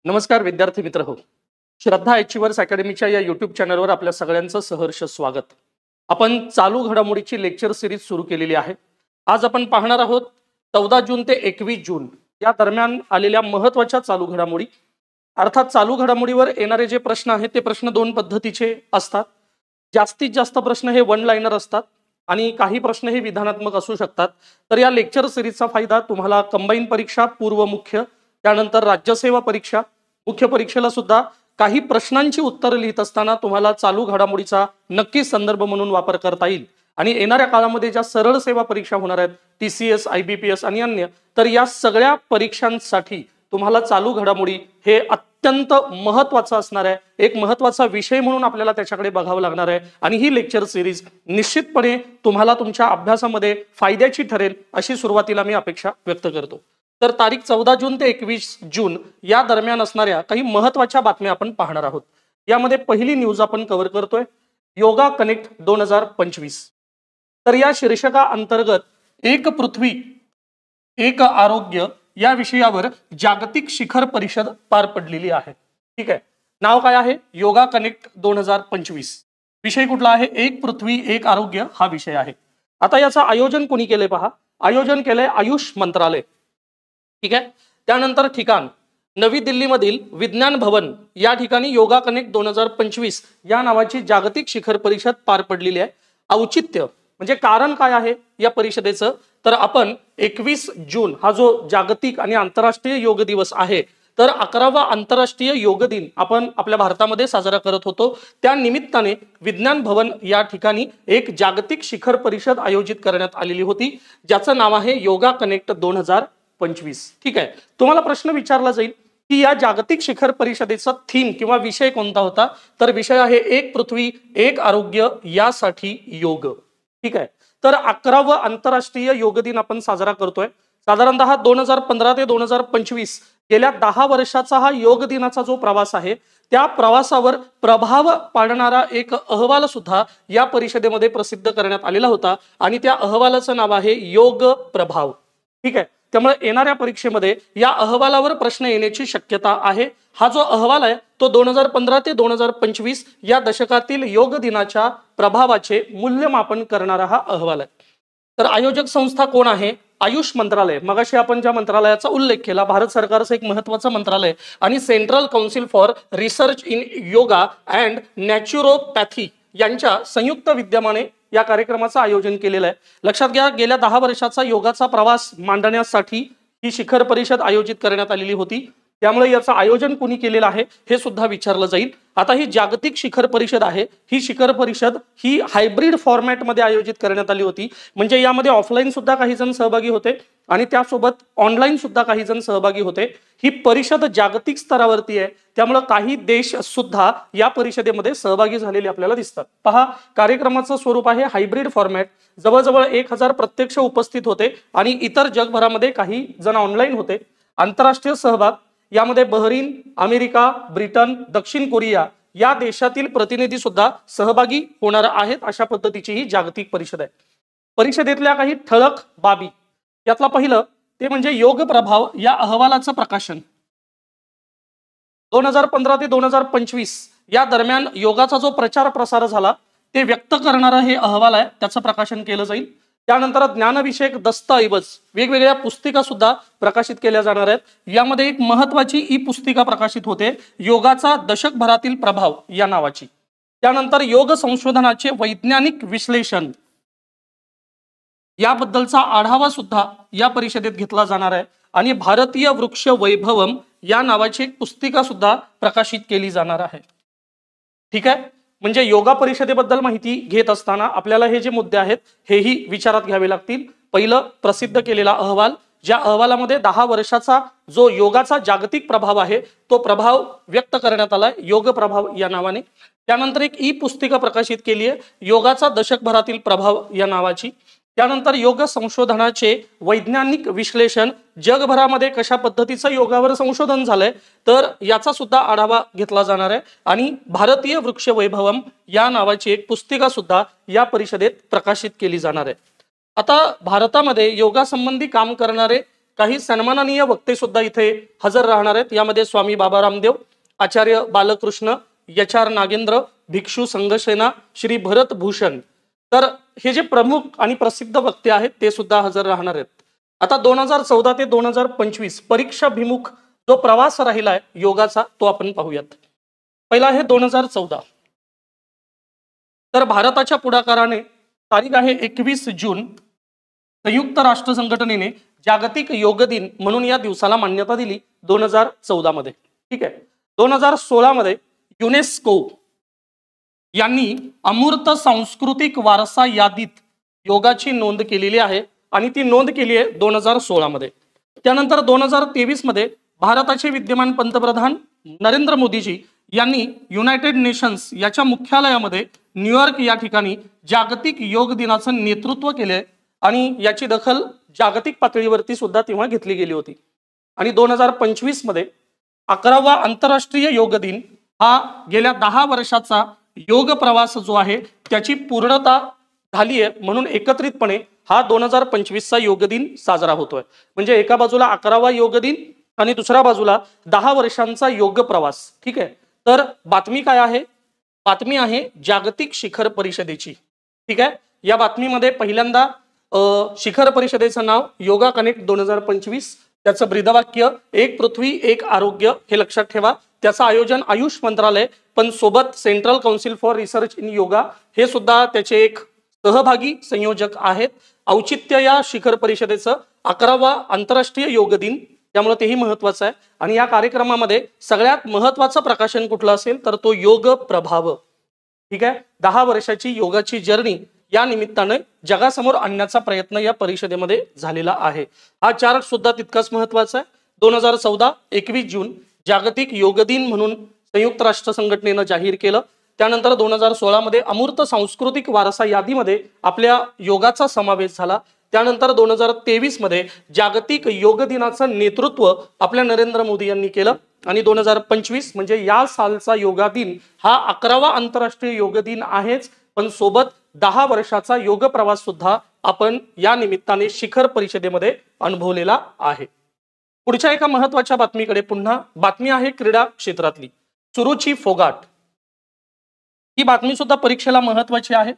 नमस्कार विद्यार्थी मित्र हो. श्रद्धा अचिव्हर्स अकॅडमीच्या या यूट्यूब चॅनलवर आपल्या सगळ्यांचं सहर्ष स्वागत. आपण चालू घडामोडीची लेक्चर सिरीज सुरू केलेली आहे. आज आपण पाहणार आहोत 14 जून ते 21 जून या दरम्यान आलेल्या महत्त्वाच्या चालू घडामोडी. अर्थात चालू घडामोडीवर येणारे जे प्रश्न आहेत ते प्रश्न दोन पद्धतीचे असतात. जास्तीत जास्त प्रश्न हे वन लाइनर असतात आणि काही प्रश्न हे विधानात्मक असू शकतात. तर या लेक्चर सिरीजचा फायदा तुम्हाला कंबाईन परीक्षा, पूर्व मुख्य, त्यानंतर राज्यसेवा परीक्षा, मुख्य परीक्षेला सुद्धा काही प्रश्नांची उत्तरं लिहित असताना तुम्हाला चालू घडामोडीचा नक्कीच संदर्भ म्हणून वापर करता येईल. आणि येणाऱ्या काळामध्ये ज्या सरळ सेवा परीक्षा होणार आहेत, TCS, IBPS आणि अन्य, तर या सगळ्या परीक्षांसाठी तुम्हाला चालू घडामोडी हे अत्यंत महत्त्वाचं असणार आहे. एक महत्त्वाचा विषय म्हणून आपल्याला त्याच्याकडे बघावं लागणार आहे आणि ही लेक्चर सिरीज निश्चितपणे तुम्हाला तुमच्या अभ्यासामध्ये फायद्याची ठरेल अशी सुरुवातीला मी अपेक्षा व्यक्त करतो. तर तारीख 14 जून ते 21 जून या दरम्यान असणाऱ्या काही महत्त्वाच्या बातम्या आपण पाहणार आहोत. यामध्ये पहिली न्यूज आपण कव्हर करतोय, योगा कनेक्ट 2025. तर या शीर्षका अंतर्गत एक पृथ्वी एक आरोग्य या विषयावर जागतिक शिखर परिषद पार पडलेली आहे. ठीक आहे, नाव काय आहे? योगा कनेक्ट 2025. विषय कुठला आहे? एक पृथ्वी एक आरोग्य हा विषय आहे. आता याचं आयोजन कोणी केले पहा. आयोजन केलंय आयुष मंत्रालय. ठीक आहे. त्यानंतर ठिकाण नवी दिल्लीमधील विज्ञान भवन या ठिकाणी योगा कनेक्ट 2025 या नावाची जागतिक शिखर परिषद पार पडलेली आहे. औचित्य म्हणजे कारण काय आहे या परिषदेचं? तर आपण 21 जून हा जो जागतिक आणि आंतरराष्ट्रीय योग दिवस आहे, तर 11वा आंतरराष्ट्रीय योग दिन आपण आपल्या भारतामध्ये साजरा करत होतो. त्या निमित्ताने विज्ञान भवन या ठिकाणी एक जागतिक शिखर परिषद आयोजित करण्यात आलेली होती, ज्याचं नाव आहे योगा कनेक्ट 2025. ठीक आहे. तुम्हाला प्रश्न विचारला जाईल की या जागतिक शिखर परिषदेचा थीम किंवा विषय कोणता होता? तर विषय आहे एक पृथ्वी एक आरोग्य यासाठी योग. ठीक आहे. तर 11वा आंतरराष्ट्रीय योग दिन आपण साजरा करतोय. साधारणतः 2015 ते 2025 गेल्या 10 वर्षाचा हा योग दिनाचा जो प्रवास आहे, त्या प्रवासावर प्रभाव पाडणारा एक अहवाल सुद्धा या परिषदेमध्ये प्रसिद्ध करण्यात आलेला होता आणि त्या अहवालाचं नाव आहे योग प्रभाव. ठीक आहे. त्यामुळे येणाऱ्या परीक्षेमध्ये या अहवालावर प्रश्न येण्याची शक्यता आहे. हा जो अहवाल आहे तो 2015 ते 2025 या दशकातील योग दिनाच्या प्रभावाचे मूल्यमापन करणारा हा अहवाल आहे. तर आयोजक संस्था कोण आहे? आयुष मंत्रालय. मगाशी आपण ज्या मंत्रालयाचा उल्लेख केला, भारत सरकारचं एक महत्त्वाचं मंत्रालय आणि central council for research in yoga and naturopathy यांच्या संयुक्त विद्यमाने या कार्यक्रमाचं आयोजन केलेलं आहे. लक्षात घ्या, गेल्या 10 वर्षाचा योगाचा प्रवास मांडण्यासाठी ही शिखर परिषद आयोजित करण्यात आलेली होती. त्यामुळे याचं आयोजन कोणी केलेलं आहे हे सुद्धा विचारलं जाईल. आता ही जागतिक शिखर परिषद आहे, ही शिखर परिषद ही हायब्रिड फॉर्मॅटमध्ये आयोजित करण्यात आली होती. म्हणजे यामध्ये ऑफलाईन सुद्धा काही जण सहभागी होते आणि त्यासोबत ऑनलाईन सुद्धा काही जण सहभागी होते. ही परिषद जागतिक स्तरावरती आहे, त्यामुळे काही देश सुद्धा या परिषदेमध्ये सहभागी झालेले आपल्याला दिसतात. पहा, कार्यक्रमाचं स्वरूप आहे हायब्रिड फॉर्मॅट. जवळजवळ 1000 प्रत्यक्ष उपस्थित होते आणि इतर जगभरामध्ये काही जण ऑनलाईन होते. आंतरराष्ट्रीय सहभाग यामध्ये बहरीन, अमेरिका, ब्रिटन, दक्षिण कोरिया या देशातील प्रतिनिधी सुद्धा सहभागी होणार आहेत. अशा पद्धतीची ही जागतिक परिषद आहे. परिषदेतल्या काही ठळक बाबी, यातला पहिलं ते म्हणजे योग प्रभाव या अहवालाचं प्रकाशन. 2015 ते 2025 या दरम्यान योगाचा जो प्रचार प्रसार झाला ते व्यक्त करणारा हे अहवाल आहे, त्याचं प्रकाशन केलं जाईल. त्यानंतर ज्ञानविषयक दस्तऐवज वेगवेगळ्या पुस्तिका सुद्धा प्रकाशित केल्या जाणार आहेत. यामध्ये एक महत्वाची ई पुस्तिका प्रकाशित होते, योगाचा दशकभरातील प्रभाव या नावाची. त्यानंतर योग संशोधनाचे वैज्ञानिक विश्लेषण याबद्दलचा आढावा सुद्धा या परिषदेत घेतला जाणार आहे आणि भारतीय वृक्ष वैभवम या नावाची एक पुस्तिका सुद्धा प्रकाशित केली जाणार आहे. ठीक आहे. म्हणजे योगा परिषदेबद्दल माहिती घेत असताना आपल्याला हे जे मुद्दे आहेत हेही विचारात घ्यावे लागतील. पहिलं, प्रसिद्ध केलेला अहवाल, ज्या अहवालामध्ये 10 वर्षाचा जो योगाचा जागतिक प्रभाव आहे तो प्रभाव व्यक्त करण्यात आलाय योग प्रभाव या नावाने. त्यानंतर एक ई पुस्तिका प्रकाशित केली आहे, योगाचा दशकभरातील प्रभाव या नावाची. त्यानंतर योग संशोधनाचे वैज्ञानिक विश्लेषण, जगभरामध्ये कशा पद्धतीचं योगावर संशोधन झालंय तर याचा सुद्धा आढावा घेतला जाणार आहे आणि भारतीय वृक्ष वैभवम या नावाची एक पुस्तिका सुद्धा या परिषदेत प्रकाशित केली जाणार आहे. आता भारतामध्ये योगासंबंधी काम करणारे काही सन्माननीय वक्ते सुद्धा इथे हजर राहणार आहेत। यामध्ये स्वामी बाबा रामदेव, आचार्य बालकृष्ण, एच.आर. नागेंद्र, भिक्षू संघसेना, श्री भरत भूषण, तर हे जे प्रमुख आणि प्रसिद्ध वक्ते आहेत ते सुद्धा हजर राहणार आहेत। आता 2014 ते 2025 परीक्षाभिमुख जो प्रवास राहिलाय योगाचा तो आपण पाहूयात। पहिला आहे 2014, तर भारताच्या पुढाकाराने तारीख आहे 21 जून, संयुक्त राष्ट्र संघटनेने जागतिक योग दिन म्हणून या दिवसाला मान्यता दिली 2014 मध्ये। ठीक आहे, 2016 मध्ये युनेस्को यांनी अमूर्त सांस्कृतिक वारसा यादीत योगाची नोंद केलेली आहे आणि ती नोंद केली आहे 2016 मध्ये। त्यानंतर 2023 मध्ये भारताचे विद्यमान पंतप्रधान नरेंद्र मोदीजी यांनी युनायटेड नेशन्स याच्या मुख्यालयामध्ये न्यूयॉर्क या ठिकाणी जागतिक योग दिनाचं नेतृत्व केले आणि याची दखल जागतिक पातळीवरती सुद्धा तेव्हा घेतली गेली होती। आणि 2025 मध्ये 11वा आंतरराष्ट्रीय योग दिन हा गेल्या 10 वर्षाचा योग प्रवास जो आहे त्याची पूर्णता झाली आहे, म्हणून एकत्रितपणे हा 2025 चा योग दिन साजरा होतोय। म्हणजे एका बाजूला 11वा योग दिन आणि दुसऱ्या बाजूला 10 वर्षांचा योग प्रवास। ठीक आहे, तर बातमी काय आहे? बातमी आहे जागतिक शिखर परिषदेची। ठीक आहे, या बातमीमध्ये पहिल्यांदा शिखर परिषदेचं नाव योगा कनेक्ट 2025, त्याचं ब्रीदवाक्य एक पृथ्वी एक आरोग्य हे लक्षात ठेवा। त्याचं आयोजन आयुष मंत्रालय, पण सोबत central council for research in yoga हे सुद्धा त्याचे एक सहभागी संयोजक आहेत। औचित्य या शिखर परिषदेचं 11वा आंतरराष्ट्रीय योग दिन, त्यामुळे तेही महत्वाचं आहे। आणि या कार्यक्रमामध्ये सगळ्यात महत्वाचं प्रकाशन कुठलं असेल तर तो योग प्रभाव। ठीक आहे, 10 वर्षाची योगाची जर्नी या निमित्ताने जगासमोर आणण्याचा प्रयत्न या परिषदेमध्ये झालेला आहे। हा चार्ट सुद्धा तितकाच महत्वाचा आहे। 2014 21 जून जागतिक योग दिन म्हणून संयुक्त राष्ट्र संघटनेनं जाहीर केलं। त्यानंतर 2016 मध्ये अमूर्त सांस्कृतिक वारसा यादीमध्ये आपल्या योगाचा समावेश झाला। त्यानंतर 2023 मध्ये जागतिक योग दिनाचं नेतृत्व आपल्या नरेंद्र मोदी यांनी केलं आणि 2025 म्हणजे या सालचा योगा दिन हा 11वा आंतरराष्ट्रीय योग दिन आहेच, पण सोबत 10 वर्षाचा योग प्रवास सुद्धा आपण या निमित्ताने शिखर परिषदेमध्ये अनुभवलेला आहे। पुढच्या एका महत्वाच्या बातमीकडे पुन्हा बातमी आहे क्रीडा क्षेत्रातली। सुरुची फोगाट ही बातमी सुद्धा परीक्षेला महत्वाची आहे।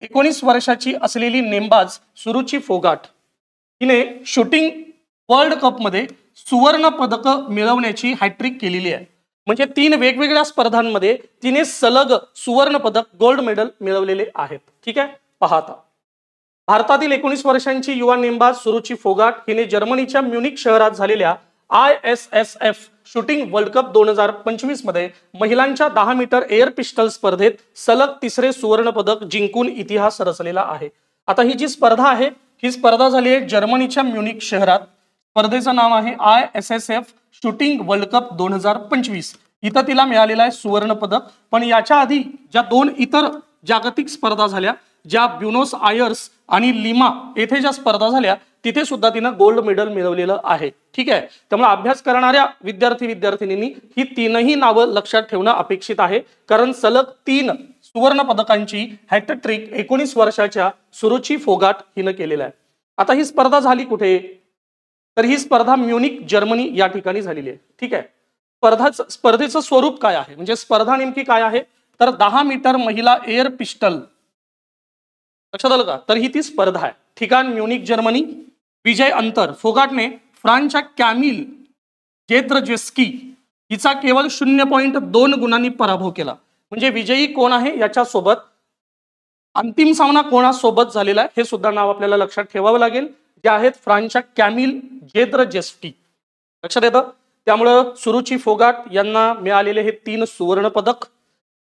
19 वर्षाची असलेली नेमबाज सुरुची फोगाट हिने शूटिंग वर्ल्ड कप मध्ये सुवर्ण पदक मिळवण्याची हॅट्रिक केलेली आहे। म्हणजे 3 वेगवेगळ्या स्पर्धांमध्ये तिने सलग सुवर्ण पदक गोल्ड मेडल मिळवलेले आहेत। ठीक आहे, पाहता भारतातील 19 वर्षांची युवा नेमबाज सुरुची फोगाट हिने जर्मनीच्या म्युनिक शहरात झालेल्या ISSF शूटिंग वर्ल्ड कप 2025 मध्ये महिलांच्या 10 मीटर एअर पिस्टल स्पर्धेत सलग 3रे सुवर्ण पदक जिंकून इतिहास रचलेला आहे। आता ही जी स्पर्धा आहे ही स्पर्धा झाली आहे जर्मनीच्या म्युनिक शहरात। स्पर्धेचं नाव आहे ISSF शूटिंग वर्ल्ड कप 2025। इथं तिला मिळालेला आहे सुवर्ण पदक, पण याच्या आधी ज्या 2 इतर जागतिक स्पर्धा झाल्या, ज्या ब्युनोस आयर्स आणि लिमा येथे ज्या स्पर्धा झाल्या तिथे सुद्धा तिने गोल्ड मेडल मिळवलेलं आहे। ठीक आहे, त्यामुळे अभ्यास करणाऱ्या विद्यार्थिनींनी ही 3ही नावं लक्षात ठेवणं अपेक्षित आहे, कारण सलग 3 सुवर्ण पदकांची हॅट्रिक 19 वर्षाच्या सुरुची फोगाट हिनं केलेला आहे। आता ही स्पर्धा झाली कुठे? तर ही स्पर्धा म्युनिक जर्मनी या ठिकाणी झालेली आहे। ठीक आहे, स्पर्धेचं स्वरूप काय आहे, म्हणजे स्पर्धा नेमकी काय आहे तर 10 मीटर महिला एअर पिस्टल, लक्षात आलं का? तर ही ती स्पर्धा आहे। ठिकाण म्युनिक जर्मनी। विजय अंतर फोगाटने फ्रान्सच्या कॅमिल जेद्रजेस्की हिचा केवळ 0.2 गुणांनी पराभव केला। म्हणजे विजयी कोण आहे याच्यासोबत अंतिम सामना कोणासोबत झालेला आहे हे सुद्धा नाव आपल्याला लक्षात ठेवावं लागेल, जे आहेत फ्रान्सच्या कॅमिल जेद्रजेस्की। लक्षात येतं? त्यामुळं सुरुची फोगाट यांना मिळालेले हे 3 सुवर्ण पदक।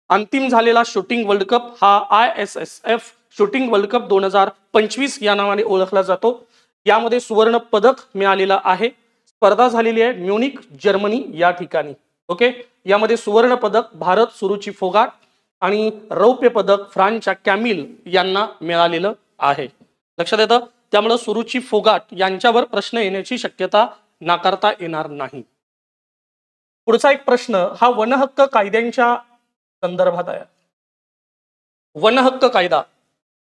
अंतिम झालेला शूटिंग वर्ल्ड कप हा ISSF शूटिंग वर्ल्ड कप 2025 या नावाने ओळखला जातो। यामध्ये सुवर्ण पदक मिळालेलं आहे। स्पर्धा झालेली आहे म्युनिक जर्मनी या ठिकाणी। ओके, यामध्ये सुवर्ण पदक भारत सुरुची फोगाट आणि रौप्य पदक फ्रान्सच्या कॅमिल यांना मिळालेलं आहे। लक्षात येतं? त्यामुळे सुरुची फोगाट यांच्यावर प्रश्न येण्याची शक्यता नाकारता येणार नाही। पुढचा एक प्रश्न हा वन हक्क कायद्यांच्या संदर्भात आहे। वन हक्क कायदा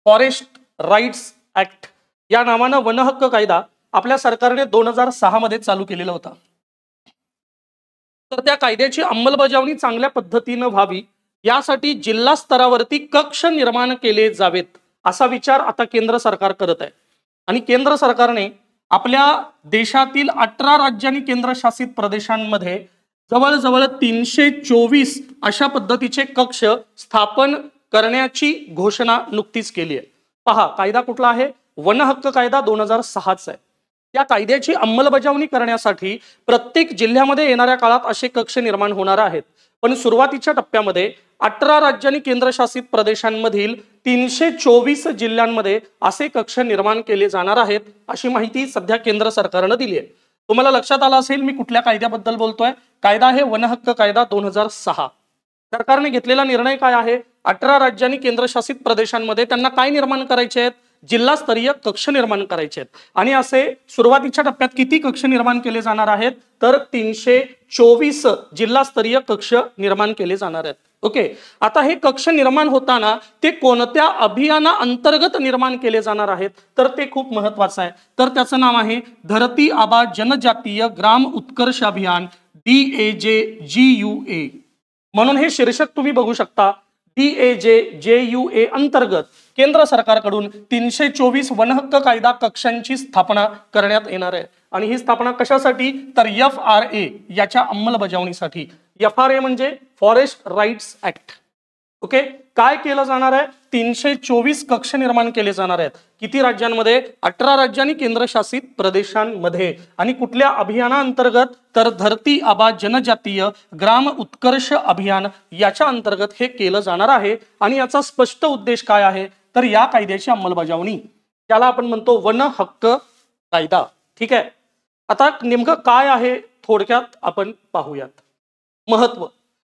फॉरेस्ट राईट्स ऍक्ट या नावानं वन हक्क कायदा आपल्या सरकारने 2006 मध्ये चालू केलेला होता. तर त्या कायद्याची अंमलबजावणी चांगल्या पद्धतीनं व्हावी यासाठी जिल्हा स्तरावरती कक्ष निर्माण केले जावेत असा विचार आता केंद्र सरकार करत आहे. आणि केंद्र सरकारने आपल्या देशातील 18 राज्य आणि केंद्रशासित प्रदेशांमध्ये जवळजवळ 324 अशा पद्धतीचे कक्ष स्थापन करण्याची घोषणा नुकतीच केली आहे. पहा, कायदा कुठला आहे? वन हक्क कायदा 2006 आहे. या कायद्याची अंमलबजावणी करण्यासाठी प्रत्येक जिल्ह्यामध्ये येणाऱ्या काळात असे कक्ष निर्माण होणार आहेत. पण सुरुवातीच्या टप्प्यामध्ये 18 राज्य आणि केंद्रशासित प्रदेशांमधील 324 जिल्ह्यांमध्ये असे कक्ष निर्माण केले जाणार आहेत अशी माहिती सध्या केंद्र सरकारनं दिली आहे. तुम्हाला लक्षात आलं असेल मी कुठल्या कायद्याबद्दल बोलतोय. कायदा आहे वन हक्क कायदा 2006. सरकारने घेतलेला निर्णय काय आहे? 18 राज्य आणि केंद्रशासित प्रदेशांमध्ये त्यांना काय निर्माण करायचे आहेत? जिल्हास्तरीय कक्ष निर्माण करायचे आहेत. आणि असे सुरुवातीच्या टप्प्यात किती कक्ष निर्माण केले जाणार आहेत? तर 324 जिल्हास्तरीय कक्ष निर्माण केले जाणार आहेत. ओके, आता हे कक्ष निर्माण होताना ते कोणत्या अभियाना अंतर्गत निर्माण केले जाणार आहेत? तर ते खूप महत्वाचं आहे. तर त्याचं नाव आहे धरती आबा जनजातीय ग्राम उत्कर्ष अभियान, DAJGUA. म्हणून हे शीर्षक तुम्ही बघू शकता. DAJGUA अंतर्गत केंद्र सरकारकडून 324 वनहक्क कायदा कक्षांची स्थापना करण्यात येणार आहे. आणि ही स्थापना कशासाठी? तर FRA याच्या अंमलबजावणीसाठी. FRA म्हणजे फॉरेस्ट राईट्स ऍक्ट. ओके, काय केलं जाणार आहे? 324 कक्ष निर्माण केले जाणार आहेत. किती राज्यांमध्ये? 18 राज्य आणि केंद्रशासित प्रदेशांमध्ये. आणि कुठल्या अभियानाअंतर्गत? तर धरती आबा जनजातीय ग्राम उत्कर्ष अभियान याच्या अंतर्गत हे केलं जाणार आहे. आणि याचा स्पष्ट उद्देश काय आहे? तर या कायद्याची अंमलबजावणी, त्याला आपण म्हणतो वन हक्क कायदा. ठीक आहे, आता नेमकं काय आहे थोडक्यात आपण पाहूयात. महत्व,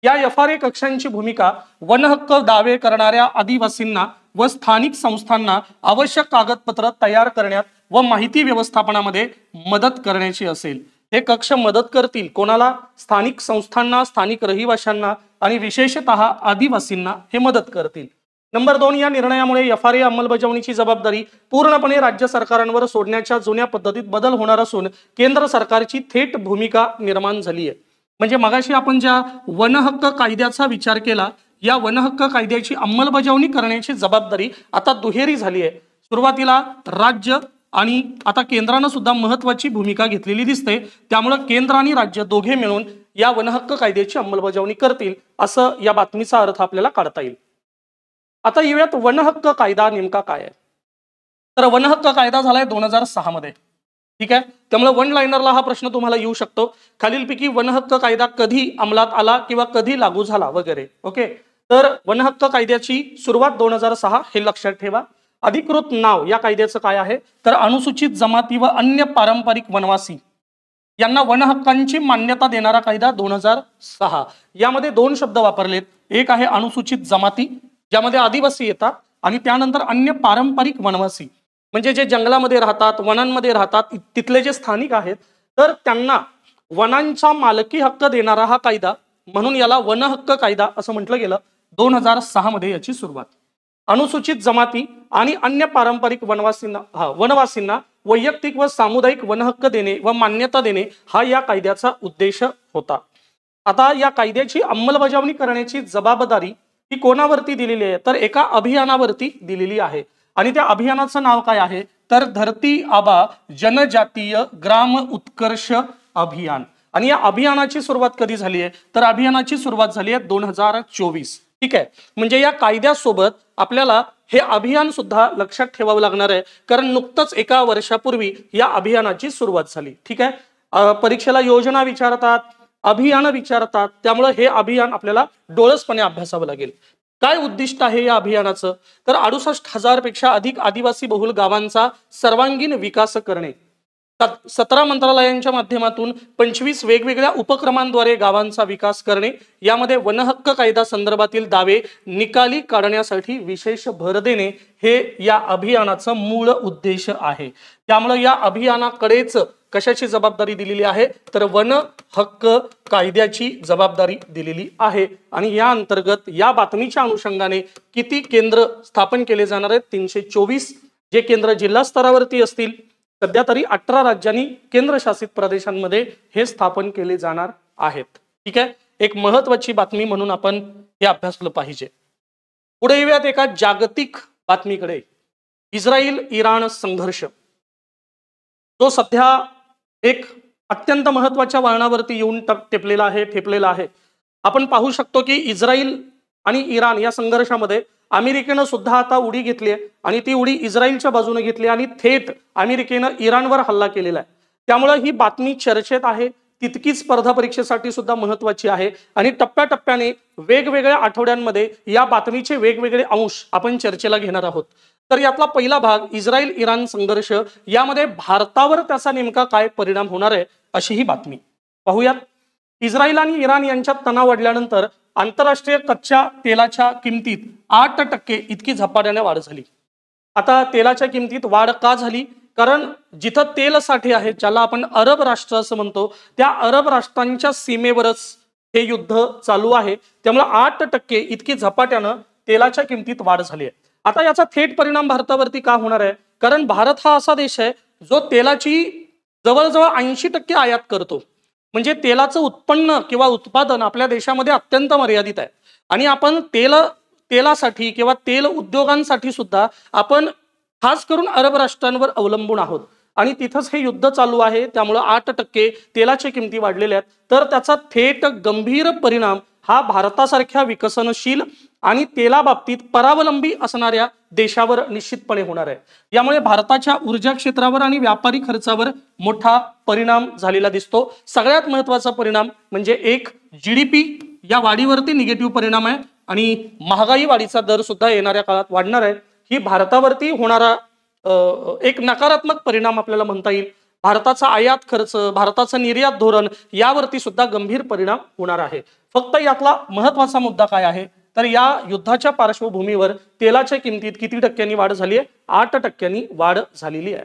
या FRA कक्षांची भूमिका वन हक्क दावे करणाऱ्या आदिवासींना व स्थानिक संस्थांना आवश्यक कागदपत्र तयार करण्यात व माहिती व्यवस्थापनामध्ये मदत करण्याची असेल. हे कक्ष मदत करतील कोणाला? स्थानिक संस्थांना, स्थानिक रहिवाशांना आणि विशेषतः आदिवासींना हे मदत करतील. नंबर 2, या निर्णयामुळे FRA अंमलबजावणीची जबाबदारी पूर्णपणे राज्य सरकारांवर सोडण्याच्या जुन्या पद्धतीत बदल होणार असून केंद्र सरकारची थेट भूमिका निर्माण झाली आहे. म्हणजे मगाशी आपण ज्या वन हक्क कायद्याचा विचार केला, या वन हक्क कायद्याची अंमलबजावणी करण्याची जबाबदारी आता दुहेरी झाली आहे. सुरुवातीला राज्य आणि आता केंद्रानं सुद्धा महत्वाची भूमिका घेतलेली दिसते. त्यामुळे केंद्र आणि राज्य दोघे मिळून या वन हक्क कायद्याची अंमलबजावणी करतील असं या बातमीचा अर्थ आपल्याला काढता येईल. आता येऊयात वन हक्क कायदा नेमका काय आहे. तर वन हक्क कायदा झालाय 2006 मध्ये. ठीक आहे, त्यामुळे वन लाइनरला हा प्रश्न तुम्हाला येऊ शकतो, खालीलपैकी वन हक्क कायदा कधी अंमलात आला किंवा कधी लागू झाला वगैरे. ओके, तर वन हक्क कायद्याची सुरुवात 2006 हे लक्षात ठेवा. अधिकृत नाव या कायद्याचं काय आहे? तर अनुसूचित जमाती व अन्य पारंपरिक वनवासी यांना वन हक्कांची मान्यता देणारा कायदा 2006. यामध्ये 2 शब्द वापरलेत. एक आहे अनुसूचित जमाती, ज्यामध्ये आदिवासी येतात, आणि त्यानंतर अन्य पारंपरिक वनवासी म्हणजे जे जंगलामध्ये राहतात, वनांमध्ये राहतात, तिथले जे स्थानिक आहेत, तर त्यांना वनांचा मालकी हक्क देणारा हा कायदा, म्हणून याला वन हक्क कायदा असं म्हटलं गेलं. 2006 मध्ये याची सुरुवात. अनुसूचित जमाती आणि अन्य पारंपरिक वनवासींना वैयक्तिक व सामुदायिक वनहक्क देणे व मान्यता देणे हा या कायद्याचा उद्देश होता. आता या कायद्याची अंमलबजावणी करण्याची जबाबदारी ही कोणावरती दिलेली आहे? तर एका अभियानावरती दिलेली आहे. आणि त्या अभियानाचं नाव काय आहे? तर धरती आबा जनजातीय ग्राम उत्कर्ष अभियान. आणि या अभियानाची सुरुवात कधी झाली आहे? तर अभियानाची सुरुवात झाली आहे 2024. ठीक आहे, म्हणजे या कायद्यासोबत आपल्याला हे अभियान सुद्धा लक्षात ठेवावं लागणार आहे, कारण नुकतंच 1 वर्षापूर्वी या अभियानाची सुरुवात झाली. ठीक आहे, परीक्षेला योजना विचारतात, अभियान विचारतात, त्यामुळे हे अभियान आपल्याला डोळसपणे अभ्यासावं लागेल. काय उद्दिष्ट आहे या अभियानाचं? तर 68,000 पेक्षा अधिक आदिवासी बहुल गावांचा सर्वांगीण विकास करणे. 17 मंत्रालयांच्या माध्यमातून 25 वेगवेगळ्या उपक्रमांद्वारे गावांचा विकास करणे. यामध्ये वनहक्क कायदा संदर्भातील दावे निकाली काढण्यासाठी विशेष भर देणे हे या अभियानाचं मूळ उद्देश आहे. त्यामुळे या अभियानाकडेच कशाची जबाबदारी दिलेली आहे? तर वन हक्क कायद्याची जबाबदारी दिलेली आहे. आणि या अंतर्गत या बातमीच्या अनुषंगाने किती केंद्र स्थापन केले जाणार आहेत? 324. जे केंद्र जिल्हा स्तरावरती असतील सध्या तरी 18 राज्यांनी केंद्रशासित प्रदेशांमध्ये हे स्थापन केले जाणार आहेत. ठीक आहे, एक महत्वाची बातमी म्हणून आपण हे अभ्यासलं पाहिजे. पुढे येऊयात एका जागतिक बातमीकडे. इस्रायल इराण संघर्ष जो सध्या एक अत्यंत महत्वाच्या वळणावरती येऊन ठेपलेला आहे. आपण पाहू शकतो की इस्रायल आणि इराण या संघर्षामध्ये अमेरिकेनं सुद्धा आता उडी घेतली आहे आणि ती उडी इस्रायलच्या बाजूने घेतली आणि थेट अमेरिकेनं इराणवर हल्ला केलेला आहे. त्यामुळे ही बातमी चर्चेत आहे, तितकीच स्पर्धा परीक्षेसाठी सुद्धा महत्वाची आहे आणि टप्प्याटप्प्याने वेगवेगळ्या आठवड्यांमध्ये या बातमीचे वेगवेगळे अंश आपण चर्चेला घेणार आहोत. तर यातला पहिला भाग इस्रायल इराण संघर्ष, यामध्ये भारतावर त्याचा नेमका काय परिणाम होणार आहे अशी ही बातमी पाहूयात. इस्रायल आणि इराण यांच्यात तणाव वाढल्यानंतर आंतरराष्ट्रीय कच्च्या तेलाच्या किमतीत 8% इतकी झपाट्याने वाढ झाली. आता तेलाच्या किमतीत वाढ का झाली? कारण जिथं तेल साठे आहेत, ज्याला आपण अरब राष्ट्र असं म्हणतो, त्या अरब राष्ट्रांच्या सीमेवरच हे युद्ध चालू आहे. त्यामुळे 8% इतकी झपाट्यानं तेलाच्या किमतीत वाढ झाली आहे. आता याचा थेट परिणाम भारतावरती का होणार आहे? कारण भारत हा असा देश आहे जो तेलाची जवळजवळ 80% आयात करतो. म्हणजे तेलाचं उत्पन्न किंवा उत्पादन आपल्या देशामध्ये अत्यंत मर्यादित आहे आणि आपण तेलासाठी किंवा तेल उद्योगांसाठी सुद्धा आपण खास करून अरब राष्ट्रांवर अवलंबून आहोत आणि तिथंच हे युद्ध चालू आहे. त्यामुळे 8% तेलाच्या किमती वाढलेल्या आहेत. तर त्याचा थेट गंभीर परिणाम हा भारतासारख्या विकसनशील आणि तेलाबाबतीत परावलंबी असणाऱ्या देशावर निश्चितपणे होणार आहे. यामुळे भारताच्या ऊर्जा क्षेत्रावर आणि व्यापारी खर्चावर मोठा परिणाम झालेला दिसतो. सगळ्यात महत्वाचा परिणाम म्हणजे एक GDP या वाढीवरती निगेटिव्ह परिणाम आहे आणि महागाई वाढीचा दर सुद्धा येणाऱ्या काळात वाढणार आहे. ही भारतावरती होणारा एक नकारात्मक परिणाम आपल्याला म्हणता येईल. भारताचा आयात खर्च, भारताचं निर्यात धोरण यावरती सुद्धा गंभीर परिणाम होणार आहे. फक्त यातला महत्वाचा मुद्दा काय आहे तर या युद्धाच्या पार्श्वभूमीवर तेलाच्या किमतीत किती टक्क्यांनी वाढ झाली आहे? 8% वाढ झालेली आहे.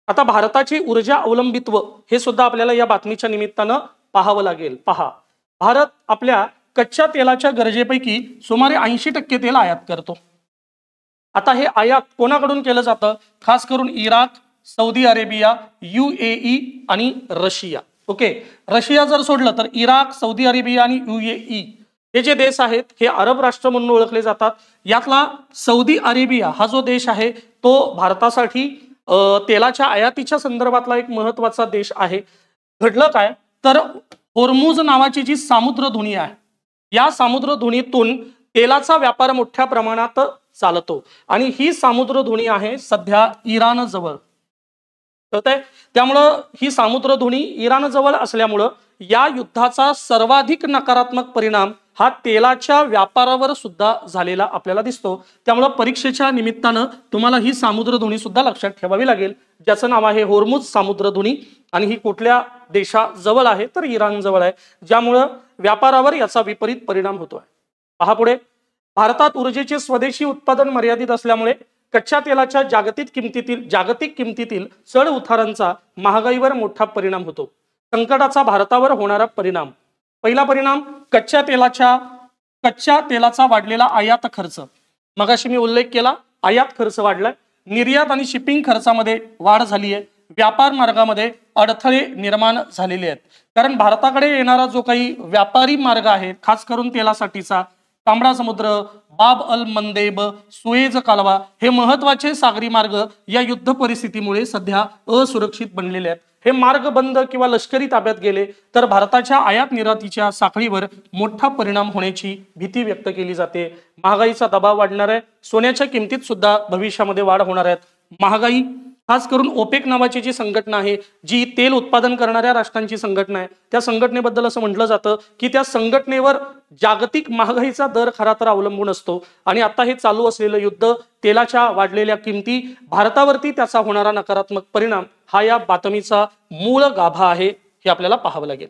आता भारताची ऊर्जा अवलंबित्व हे सुद्धा आपल्याला या बातमीच्या निमित्तानं पाहावं लागेल. पहा, भारत आपल्या कच्च्या तेलाच्या गरजेपैकी सुमारे 80% तेल आयात करतो. आता हे आयात कोणाकडून केलं जातं? खास करून इराक, सौदी अरेबिया, UAE आणि रशिया. ओके, रशिया जर सोडलं तर इराक, सौदी अरेबिया आणि UAE हे जे देश आहेत हे अरब राष्ट्र म्हणून ओळखले जातात. यातला सौदी अरेबिया हा जो देश आहे तो भारतासाठी तेलाच्या आयातीच्या संदर्भातला एक महत्वाचा देश आहे. घडलं काय तर होर्मुझ नावाची जी सामुद्रधुनी आहे, या सामुद्रधुनीतून तेलाचा व्यापार मोठ्या प्रमाणात चालतो आणि ही सामुद्रधुनी आहे सध्या इराण जवळ. त्यामुळं ही सामुद्रधुनी इराण जवळ असल्यामुळं या युद्धाचा सर्वाधिक नकारात्मक परिणाम हा तेलाच्या व्यापारावर सुद्धा झालेला आपल्याला दिसतो. त्यामुळे परीक्षेच्या निमित्तानं तुम्हाला ही सामुद्रधुनी सुद्धा लक्षात ठेवावी लागेल, ज्याचं नाव आहे होर्मुझ सामुद्रधुनी आणि ही कुठल्या देशाजवळ आहे तर इराण जवळ आहे, ज्यामुळं व्यापारावर याचा विपरीत परिणाम होतोय. पहा पुढे, भारतात ऊर्जेचे स्वदेशी उत्पादन मर्यादित असल्यामुळे कच्च्या तेलाच्या जागतिक किमतीतील चढ उतारांचा महागाईवर मोठा परिणाम होतो. संकटाचा भारतावर होणारा परिणाम. पहिला परिणाम कच्च्या तेलाचा वाढलेला आयात खर्च. मगाशी मी उल्लेख केला, आयात खर्च वाढलाय. निर्यात आणि शिपिंग खर्चामध्ये वाढ झाली आहे. व्यापार मार्गामध्ये अडथळे निर्माण झालेले आहेत. कारण भारताकडे येणारा जो काही व्यापारी मार्ग आहे, खास करून तेलासाठीचा, तांबडा समुद्र, बाब अल मंदेब, सुएज कालवा हे महत्वाचे सागरी मार्ग या युद्ध परिस्थितीमुळे सध्या असुरक्षित बनलेले आहेत. हे मार्ग बंद किंवा लष्करी ताब्यात गेले तर भारताच्या आयात निर्यातीच्या साखळीवर मोठा परिणाम होण्याची भीती व्यक्त केली जाते. महागाईचा दबाव वाढणार आहे. सोन्याच्या किमतीत सुद्धा भविष्यामध्ये वाढ होणार आहे. महागाई खास करून ओपेक नावाची जी संघटना आहे, जी तेल उत्पादन करणाऱ्या राष्ट्रांची संघटना आहे, त्या संघटनेबद्दल असं म्हटलं जातं की त्या संघटनेवर जागतिक महागाईचा दर खरा तर अवलंबून असतो आणि आता हे चालू असलेलं युद्ध, तेलाच्या वाढलेल्या किमती, भारतावरती त्याचा होणारा नकारात्मक परिणाम हा या बातमीचा मूळ गाभा आहे, हे आपल्याला पाहावं लागेल.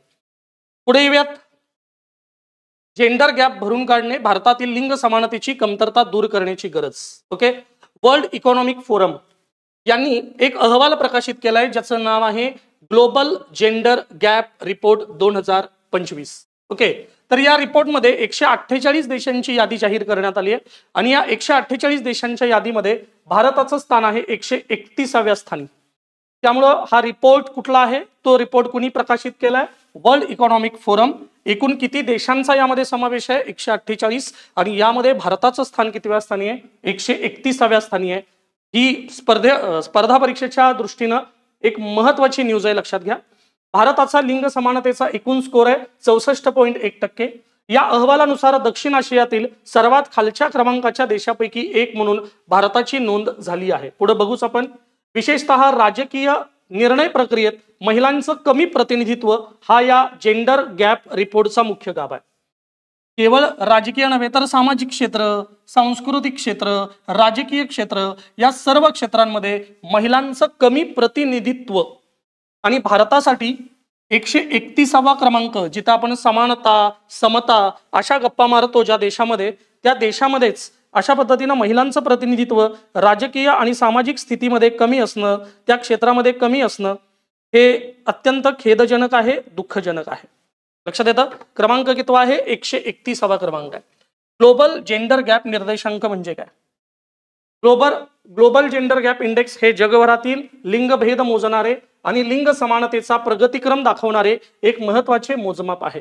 पुढे येऊयात. जेंडर गॅप भरून काढणे, भारतातील लिंग समानतेची कमतरता दूर करण्याची गरज. ओके, वर्ल्ड इकॉनॉमिक फोरम यांनी एक अहवाल प्रकाशित केलाय ज्याचं नाव आहे global gender gap report 2025. Okay, तर या रिपोर्टमध्ये 148 देशांची यादी जाहीर करण्यात आली आहे आणि या 148 देशांच्या यादीमध्ये भारताचं स्थान आहे 131व्या स्थानी. त्यामुळं हा रिपोर्ट कुठला आहे, तो रिपोर्ट कुणी प्रकाशित केलाय, वर्ल्ड इकॉनॉमिक फोरम. एकूण किती देशांचा यामध्ये समावेश आहे, 148, आणि यामध्ये भारताचं स्थान कितव्या स्थानी आहे, 131व्या स्थानी आहे. ही स्पर्धा परीक्षेच्या दृष्टीनं एक महत्वाची न्यूज आहे, लक्षात घ्या. भारताचा लिंग समानतेचा एकूण स्कोर आहे 64.1%. या अहवालानुसार दक्षिण आशियातील सर्वात खालच्या क्रमांकाच्या देशापैकी एक म्हणून भारताची नोंद झाली आहे. पुढे बघूच आपण. विशेषतः राजकीय निर्णय प्रक्रियेत महिलांचं कमी प्रतिनिधित्व हा या जेंडर गॅप रिपोर्टचा मुख्य गाभा आहे. केवळ राजकीय नव्हे तर सामाजिक क्षेत्र, सांस्कृतिक क्षेत्र, राजकीय क्षेत्र या सर्व क्षेत्रांमध्ये महिलांचं कमी प्रतिनिधित्व. आणि भारतासाठी 131वा क्रमांक, जिथं आपण समानता, समता अशा गप्पा मारतो ज्या देशामध्ये, त्या देशामध्येच अशा पद्धतीनं महिलांचं प्रतिनिधित्व राजकीय आणि सामाजिक स्थितीमध्ये कमी असणं, त्या क्षेत्रामध्ये कमी असणं, हे अत्यंत खेदजनक आहे, दुःखजनक आहे. लक्षात येतं. क्रमांक कितवा आहे, 131वा क्रमांक आहे. ग्लोबल जेंडर गॅप निर्देशांक म्हणजे काय? ग्लोबल जेंडर गॅप इंडेक्स हे जगभरातील लिंगभेद मोजणारे आणि लिंग समानतेचा प्रगतिक्रम दाखवणारे एक महत्वाचे मोजमाप आहे.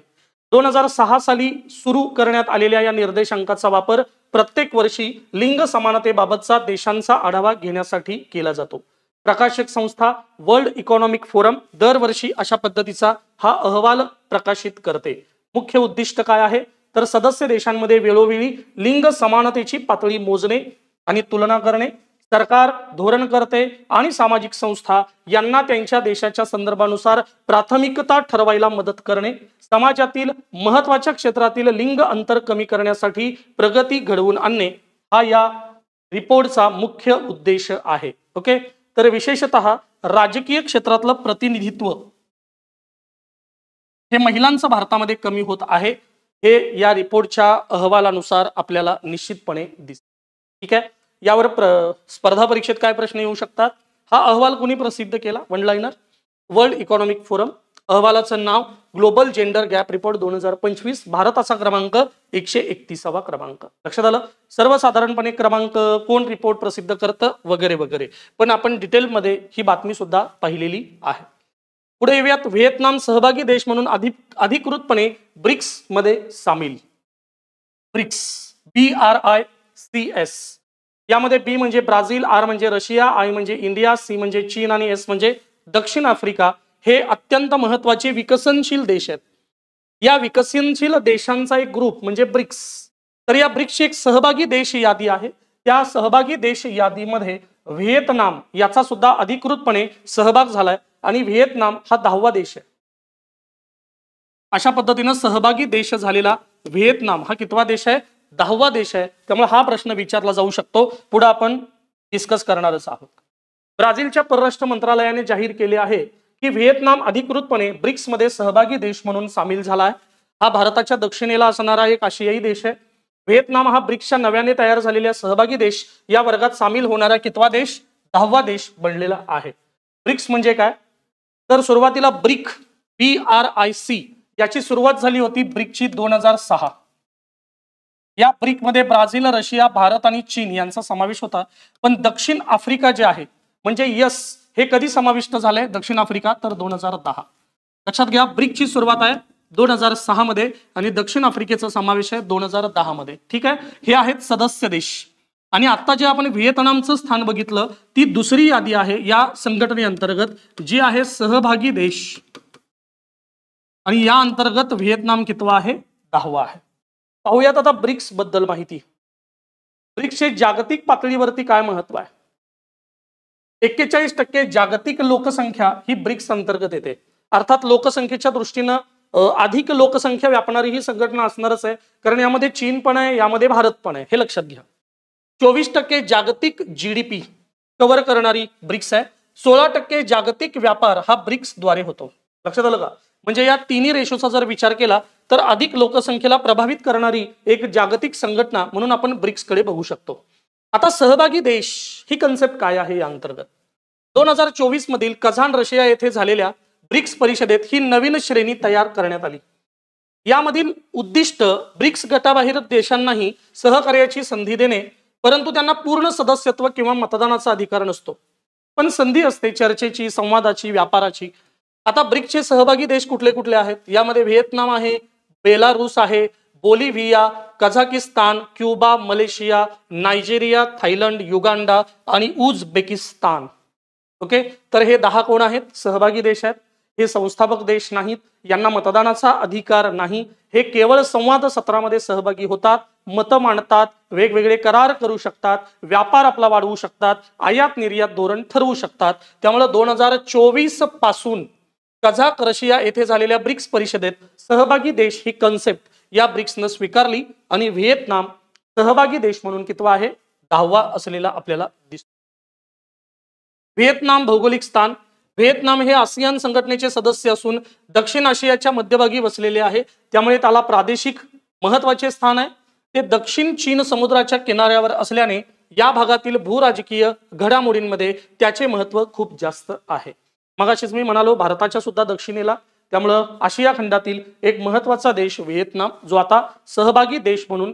2006 साली सुरू करण्यात आलेल्या या निर्देशांकाचा वापर प्रत्येक वर्षी लिंग समानतेबाबतचा देशांचा आढावा घेण्यासाठी केला जातो. प्रकाशक संस्था वर्ल्ड इकॉनॉमिक फोरम दरवर्षी अशा पद्धतीचा हा अहवाल प्रकाशित करते. मुख्य उद्दिष्ट काय आहे, तर सदस्य देशांमध्ये वेळोवेळी लिंग समानतेची पातळी मोजणे आणि तुलना करणे, सरकार, धोरणकर्ते आणि सामाजिक संस्था यांना त्यांच्या देशाच्या संदर्भानुसार प्राथमिकता ठरवायला मदत करणे, समाजातील महत्वाच्या क्षेत्रातील लिंग अंतर कमी करण्यासाठी प्रगती घडवून आणणे हा या रिपोर्टचा मुख्य उद्देश आहे. ओके. तर विशेषतः राजकीय क्षेत्रातलं प्रतिनिधित्व हे महिलांचं भारतामध्ये कमी होत आहे, हे या रिपोर्टच्या अहवालानुसार आपल्याला निश्चितपणे दिसते. ठीक आहे. यावर स्पर्धा परीक्षेत काय प्रश्न येऊ शकतात? हा अहवाल कोणी प्रसिद्ध केला? One liner, world economic forum. अहवालाचं नाव ग्लोबल जेंडर गॅप रिपोर्ट 2025. भारताचा क्रमांक 131वा क्रमांक. लक्षात आलं. सर्वसाधारणपणे क्रमांक, कोण रिपोर्ट प्रसिद्ध करतं वगैरे वगैरे, पण आपण डिटेलमध्ये ही बातमी सुद्धा पाहिलेली आहे. पुढे येऊयात. व्हिएतनाम सहभागी देश म्हणून अधिकृतपणे ब्रिक्स मध्ये सामील. BRICS, BRICS. यामध्ये बी म्हणजे ब्राझील, आर म्हणजे रशिया, आय म्हणजे इंडिया, सी म्हणजे चीन आणि एस म्हणजे दक्षिण आफ्रिका. हे अत्यंत महत्वाचे विकसनशील देश आहेत. या विकसनशील देशांचा एक ग्रुप म्हणजे ब्रिक्स. तर या ब्रिक्सची एक सहभागी देश यादी आहे. त्या सहभागी देश यादीमध्ये व्हिएतनाम याचा सुद्धा अधिकृतपणे सहभाग झालाय आणि व्हिएतनाम हा 10वा देश आहे. अशा पद्धतीनं सहभागी देश झालेला व्हिएतनाम हा कितवा देश आहे? 10वा देश आहे. त्यामुळे हा प्रश्न विचारला जाऊ शकतो. पुढे आपण डिस्कस करणारच आहोत. ब्राझीलच्या परराष्ट्र मंत्रालयाने जाहीर केले आहे की व्हिएतनाम अधिकृतपणे ब्रिक्स मध्ये सहभागी देश म्हणून सामील झाला आहे. हा भारताच्या दक्षिणेला असणारा एक आशियाई देश आहे. व्हिएतनाम हा ब्रिक्सच्या नव्याने तयार झालेल्या सहभागी देश या वर्गात सामील होणारा कितवा देश? 10वा देश बनलेला आहे. ब्रिक्स म्हणजे काय? तर सुरुवातीला ब्रिक, BRIC याची सुरुवात झाली होती ब्रिकची 2006. या ब्रिक मध्ये ब्राझील, रशिया, भारत आणि चीन यांचा समावेश होता. पण दक्षिण आफ्रिका जे आहे म्हणजे यस, हे कधी समाविष्ट झाले दक्षिण आफ्रिका? तर 2010. लक्षात घ्या. ब्रिकची सुरुवात आहे 2006 मध्ये आणि दक्षिण आफ्रिकेचा समावेश आहे 2010 मध्ये. ठीक आहे. हे आहेत सदस्य देश. आणि आता जे आपण व्हिएतनामचं स्थान बघितलं, ती दुसरी यादी आहे या संघटनेअंतर्गत, जी आहे सहभागी देश. आणि या अंतर्गत व्हिएतनाम कितवा आहे? 10वा आहे. पाहूयात आता ब्रिक्स बद्दल माहिती. ब्रिक्सचे जागतिक पातळीवरती काय महत्व आहे? 41% जागतिक लोकसंख्या ही ब्रिक्स अंतर्गत येते. अर्थात लोकसंख्येच्या दृष्टीनं अधिक लोकसंख्या व्यापणारी ही संघटना असणारच आहे, कारण यामध्ये चीन पण आहे, यामध्ये भारत पण आहे, हे लक्षात घ्या. 24% जागतिक GDP कव्हर करणारी ब्रिक्स आहे. 16% जागतिक व्यापार हा ब्रिक्स द्वारे होतो. लक्षात आलं का? म्हणजे या तिन्ही रेशोचा जर विचार केला तर अधिक लोकसंख्येला प्रभावित करणारी एक जागतिक संघटना म्हणून आपण ब्रिक्सकडे बघू शकतो. आता सहभागी देश ही कन्सेप्ट काय आहे? या अंतर्गत 2024 मधील कझान, रशिया येथे झालेल्या ब्रिक्स परिषदेत ही नवीन श्रेणी तयार करण्यात आली. यामधील उद्दिष्ट ब्रिक्स गटाबाहेर देशांनाही सहकार्याची संधी देणे, परंतु त्यांना पूर्ण सदस्यत्व किंवा मतदानाचा अधिकार नसतो. पण संधी असते चर्चेची, संवादाची, व्यापाराची. आता ब्रिक्सचे सहभागी देश कुठले कुठले आहेत? यामध्ये व्हिएतनाम आहे, बेलारूस आहे, Bolivia, Kazakhstan, Cuba, Malaysia, Nigeria, Thailand, Uganda आणि उझबेकिस्तान. ओके, तर हे 10 कोण आहेत? सहभागी देश आहेत. हे संस्थापक देश नाहीत, यांना मतदानाचा अधिकार नाही. हे केवळ संवाद सत्रामध्ये सहभागी होतात, मतं मांडतात, वेगवेगळे करार करू शकतात, व्यापार आपला वाढवू शकतात, आयात निर्यात धोरण ठरवू शकतात. त्यामुळे 2024 पासून कझाक रशिया येथे झालेल्या ब्रिक्स परिषदेत सहभागी देश ही कन्सेप्ट या ब्रिक्सनं स्वीकारली आणि व्हिएतनाम सहभागी देश म्हणून कितवा आहे? 10वा असलेला आपल्याला दिसतो. व्हिएतनाम भौगोलिक स्थान. व्हिएतनाम हे आसियान संघटनेचे सदस्य असून दक्षिण आशियाच्या मध्यभागी वसलेले आहे, त्यामुळे त्याला प्रादेशिक महत्वाचे स्थान आहे. ते दक्षिण चीन समुद्राच्या किनाऱ्यावर असल्याने या भागातील भूराजकीय घडामोडींमध्ये त्याचे महत्व खूप जास्त आहे. मगाशीच मी म्हणालो भारताच्या सुद्धा दक्षिणेला, त्यामुळं आशिया खंडातील एक महत्वाचा देश व्हिएतनाम, जो आता सहभागी देश म्हणून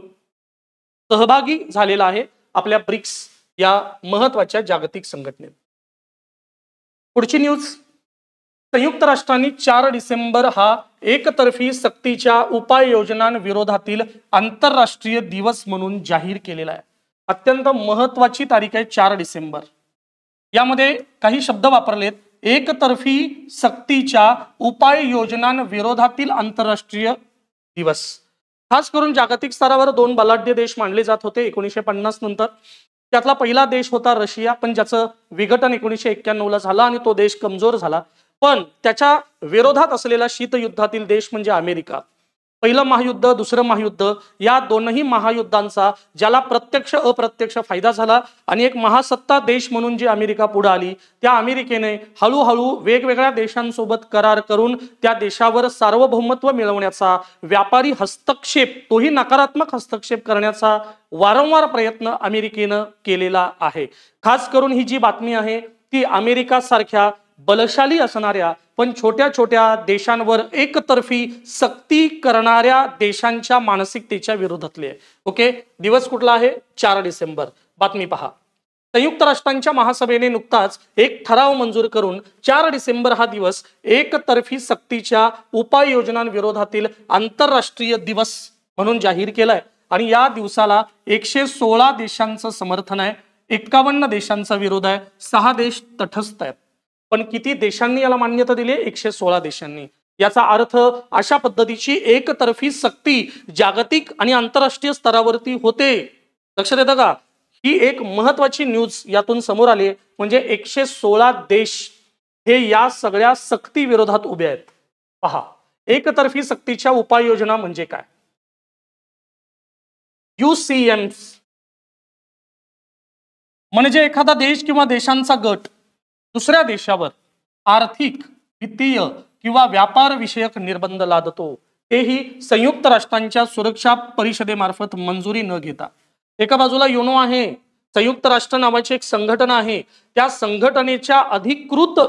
सहभागी झालेला आहे आपल्या ब्रिक्स या महत्वाच्या जागतिक संघटनेत. पुढची न्यूज. संयुक्त राष्ट्रांनी 4 डिसेंबर हा एकतर्फी सक्तीच्या उपाययोजनांविरोधातील आंतरराष्ट्रीय दिवस म्हणून जाहीर केलेला आहे. अत्यंत महत्वाची तारीख आहे 4 डिसेंबर. यामध्ये काही शब्द वापरलेत. एकतर्फी सक्तीच्या उपाययोजनांविरोधातील आंतरराष्ट्रीय दिवस. खास करून जागतिक स्तरावर 2 बलाढ्य देश मानले जात होते 1950 नंतर. त्यातला पहिला देश होता रशिया, पण ज्याचं विघटन 1991 ला झालं आणि तो देश कमजोर झाला. पण त्याच्या विरोधात असलेला शीतयुद्धातील देश म्हणजे अमेरिका. पहिलं महायुद्ध, दुसरं महायुद्ध या दोनही महायुद्धांचा ज्याला प्रत्यक्ष अप्रत्यक्ष फायदा झाला आणि एक महासत्ता देश म्हणून जी अमेरिका पुढे आली, त्या अमेरिकेने हळूहळू वेगवेगळ्या देशांसोबत करार करून त्या देशावर सार्वभौमत्व मिळवण्याचा, व्यापारी हस्तक्षेप, तोही नकारात्मक हस्तक्षेप करण्याचा वारंवार प्रयत्न अमेरिकेनं केलेला आहे. खास करून ही जी बातमी आहे ती अमेरिका सारख्या बलशाली असणाऱ्या पण छोट्या छोट्या देशांवर एकतर्फी सक्ती करणाऱ्या देशांच्या मानसिकतेच्या विरोधातली आहे. ओके, दिवस कुठला आहे? 4 डिसेंबर. बातमी पहा. संयुक्त राष्ट्रांच्या महासभेने नुकताच एक ठराव मंजूर करून 4 डिसेंबर हा दिवस एकतर्फी सक्तीच्या उपाययोजनांविरोधातील आंतरराष्ट्रीय दिवस म्हणून जाहीर केलाय आणि या दिवसाला 116 देशांचं समर्थन आहे, 51 देशांचा विरोध आहे, 6 देश तटस्थ आहेत. पण किती देशांनी याला मान्यता दिली? 116 देशांनी. याचा अर्थ अशा पद्धतीची एकतर्फी सक्ती जागतिक आणि आंतरराष्ट्रीय स्तरावरती होते. लक्षात येतं का? ही एक महत्वाची न्यूज यातून समोर आली. म्हणजे 116 देश हे या सगळ्या सक्ती विरोधात उभे आहेत. पहा, एकतर्फी सक्तीच्या उपाययोजना म्हणजे काय? UCMs म्हणजे एखादा देश किंवा देशांचा गट दुसऱ्या देशावर आर्थिक, वित्तीय किंवा व्यापार विषयक निर्बंध लादतो, तेही संयुक्त राष्ट्रांच्या सुरक्षा परिषदेमार्फत मंजुरी न घेता. एका बाजूला युनो आहे, संयुक्त राष्ट्र नावाची एक संघटना आहे. त्या संघटनेच्या अधिकृत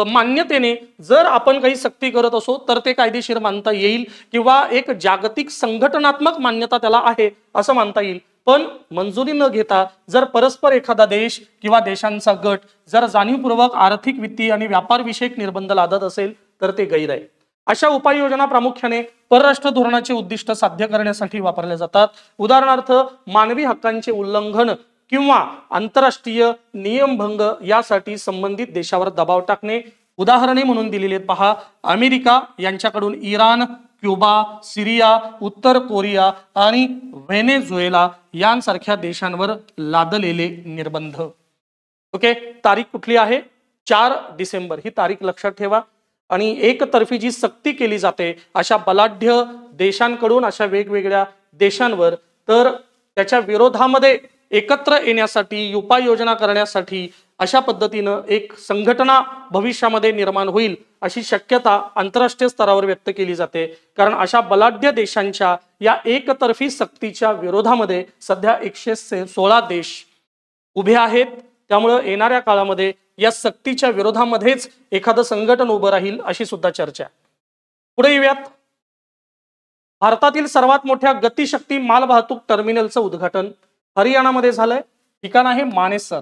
मान्यतेने जर आपण काही सक्ती करत असो तर ते कायदेशीर मानता येईल किंवा एक जागतिक संघटनात्मक मान्यता त्याला आहे असं मानता येईल. पण मंजुरी न घेता जर परस्पर एखादा देश किंवा देशांचा गट जर जाणीवपूर्वक आर्थिक, वित्तीय आणि व्यापार विषयक निर्बंध लादत असेल तर ते गैर आहे. अशा उपाययोजना प्रामुख्याने परराष्ट्र धोरणाचे उद्दिष्ट साध्य करण्यासाठी वापरल्या जातात. उदाहरणार्थ मानवी हक्कांचे उल्लंघन किंवा आंतरराष्ट्रीय नियमभंग यासाठी संबंधित देशावर दबाव टाकणे. उदाहरणे म्हणून दिलेली आहेत पहा. अमेरिका यांच्याकडून इराण, क्युबा, सिरिया, उत्तर कोरिया आणि व्हेनेझुएला यांसारख्या देशांवर लादलेले निर्बंध. ओके, तारीख कुठली आहे? 4 डिसेंबर ही तारीख लक्षात ठेवा. आणि एकतर्फी जी सक्ती केली जाते अशा बलाढ्य देशांकडून अशा वेगवेगळ्या देशांवर, तर त्याच्या विरोधामध्ये एकत्र येण्यासाठी, उपाययोजना करण्यासाठी अशा पद्धतीनं एक संघटना भविष्यामध्ये निर्माण होईल अशी शक्यता आंतरराष्ट्रीय स्तरावर व्यक्त केली जाते. कारण अशा बलाढ्य देशांच्या या एकतर्फी सक्तीच्या विरोधामध्ये सध्या 116 देश उभे आहेत. त्यामुळे येणाऱ्या काळामध्ये या सक्तीच्या विरोधामध्येच एखादं संघटन उभं राहील अशी सुद्धा चर्चा. पुढे येऊयात. भारतातील सर्वात मोठ्या गतिशक्ती मालवाहतूक टर्मिनलचं उद्घाटन हरियाणामध्ये झालंय. ठिकाण आहे मानेसर.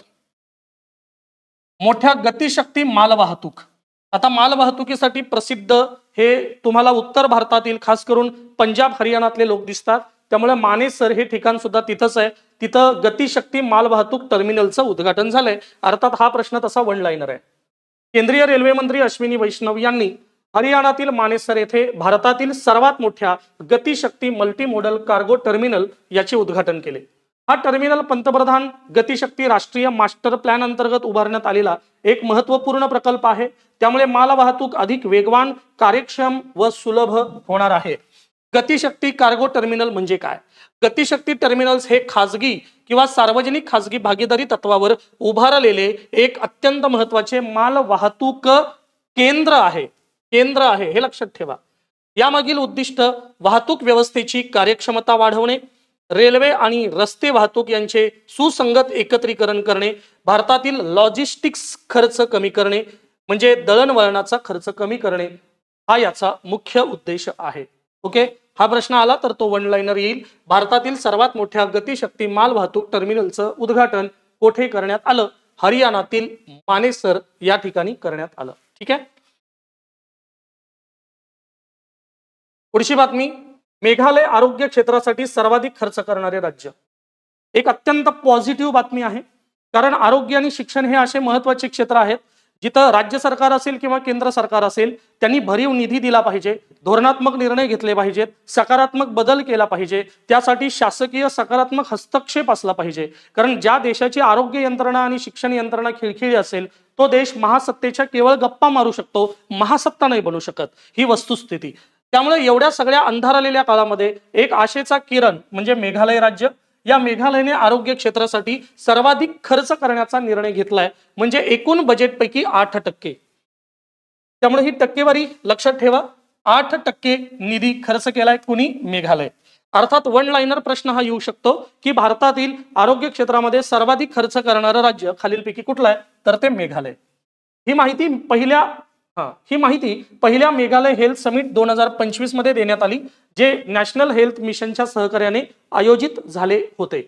मोठ्या गतिशक्ती मालवाहतूक. आता मालवाहतुकीसाठी प्रसिद्ध हे तुम्हाला उत्तर भारतातील खास करून पंजाब हरियाणातले लोक दिसतात, त्यामुळे मानेसर हे ठिकाण सुद्धा तिथंच आहे. तिथं गतिशक्ती मालवाहतूक टर्मिनलचं उद्घाटन झालंय. अर्थात हा प्रश्न तसा वन लाईनर आहे. केंद्रीय रेल्वे मंत्री अश्विनी वैष्णव यांनी हरियाणातील मानेसर येथे भारतातील सर्वात मोठ्या गतिशक्ती मल्टीमोडल कार्गो टर्मिनल याचे उद्घाटन केले. हा टर्मिनल पंतप्रधान गतिशक्ती राष्ट्रीय मास्टर प्लॅन अंतर्गत उभारण्यात आलेला एक महत्त्वपूर्ण प्रकल्प आहे. त्यामुळे मालवाहतूक अधिक वेगवान, कार्यक्षम व सुलभ होणार आहे. गतिशक्ती कार्गो टर्मिनल म्हणजे काय? गतिशक्ती टर्मिनल्स हे खाजगी किंवा सार्वजनिक खाजगी भागीदारी तत्वावर उभारलेले एक अत्यंत महत्त्वाचे मालवाहतूक केंद्र आहे. हे लक्षात ठेवा. यामागील उद्दिष्ट वाहतूक व्यवस्थेची कार्यक्षमता वाढवणे, रेल्वे आणि रस्ते वाहतूक यांचे सुसंगत एकत्रीकरण करणे, भारतातील लॉजिस्टिक्स खर्च कमी करणे म्हणजे दळणवळणाचा खर्च कमी करणे हा याचा मुख्य उद्देश आहे. ओके, हा प्रश्न आला तर तो वन लाईनर येईल. भारतातील सर्वात मोठ्या गतिशक्ती मालवाहतूक टर्मिनलचं उद्घाटन कोठे करण्यात आलं? हरियाणातील मानेसर या ठिकाणी करण्यात आलं. ठीक आहे. पुढची बातमी, मेघालय आरोग्य क्षेत्रासाठी सर्वाधिक खर्च करणारे राज्य. एक अत्यंत पॉझिटिव्ह बातमी आहे, कारण आरोग्य आणि शिक्षण हे असे महत्त्वाचे क्षेत्र आहेत जिथं राज्य सरकार असेल किंवा केंद्र सरकार असेल त्यांनी भरीव निधी दिला पाहिजे, धोरणात्मक निर्णय घेतले पाहिजेत, सकारात्मक बदल केला पाहिजे. त्यासाठी शासकीय सकारात्मक हस्तक्षेप असला पाहिजे. कारण ज्या देशाची आरोग्य यंत्रणा आणि शिक्षण यंत्रणा खिळखिळी असेल तो देश महासत्तेच्या केवळ गप्पा मारू शकतो, महासत्ता नाही बनू शकत. ही वस्तुस्थिती. त्यामुळे एवढ्या सगळ्या अंधारलेल्या काळामध्ये एक आशेचा किरण म्हणजे मेघालय राज्य. या मेघालयने आरोग्य क्षेत्रासाठी सर्वाधिक खर्च करण्याचा निर्णय घेतलाय, म्हणजे एकूण बजेटपैकी 8%. त्यामुळे ही टक्केवारी लक्षात ठेवा. 8% निधी खर्च केलाय कुणी? मेघालय. अर्थात वन लाईनर प्रश्न हा येऊ शकतो की भारतातील आरोग्य क्षेत्रामध्ये सर्वाधिक खर्च करणारं राज्य खालीलपैकी कुठलं आहे? तर ते मेघालय. ही माहिती पहिल्या मेघालय हेल्थ समिट 2025 मध्ये देण्यात आली, जे नॅशनल हेल्थ मिशनच्या सहकार्याने आयोजित झाले होते.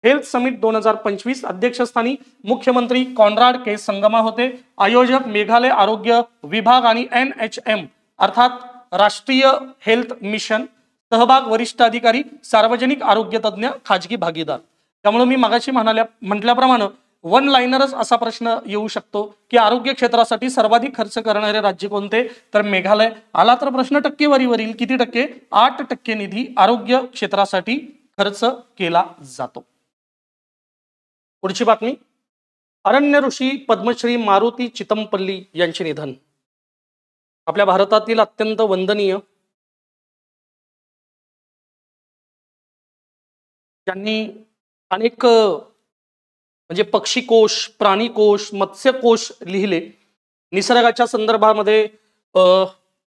हेल्थ समिट 2025 अध्यक्षस्थानी मुख्यमंत्री कॉनराड के संगमा होते. आयोजक मेघालय आरोग्य विभाग आणि NHM अर्थात राष्ट्रीय हेल्थ मिशन. सहभाग वरिष्ठ अधिकारी, सार्वजनिक आरोग्य तज्ञ, खाजगी भागीदार. त्यामुळे मी मागाशी म्हटल्याप्रमाणे वन लाईनरच असा प्रश्न येऊ शकतो की आरोग्य क्षेत्रासाठी सर्वाधिक खर्च करणारे राज्य कोणते? तर मेघालय. आला तर प्रश्न टक्केवारीवरील किती टक्के? 8% निधी आरोग्य क्षेत्रासाठी खर्च केला जातो. पुढची बातमी, अरण्य ऋषी पद्मश्री मारुती चितमपल्ली यांचे निधन. आपल्या भारतातील अत्यंत वंदनीय, ज्यांनी अनेक म्हणजे पक्षीकोश, प्राणीकोश, मत्स्यकोश लिहिले. निसर्गाच्या संदर्भामध्ये,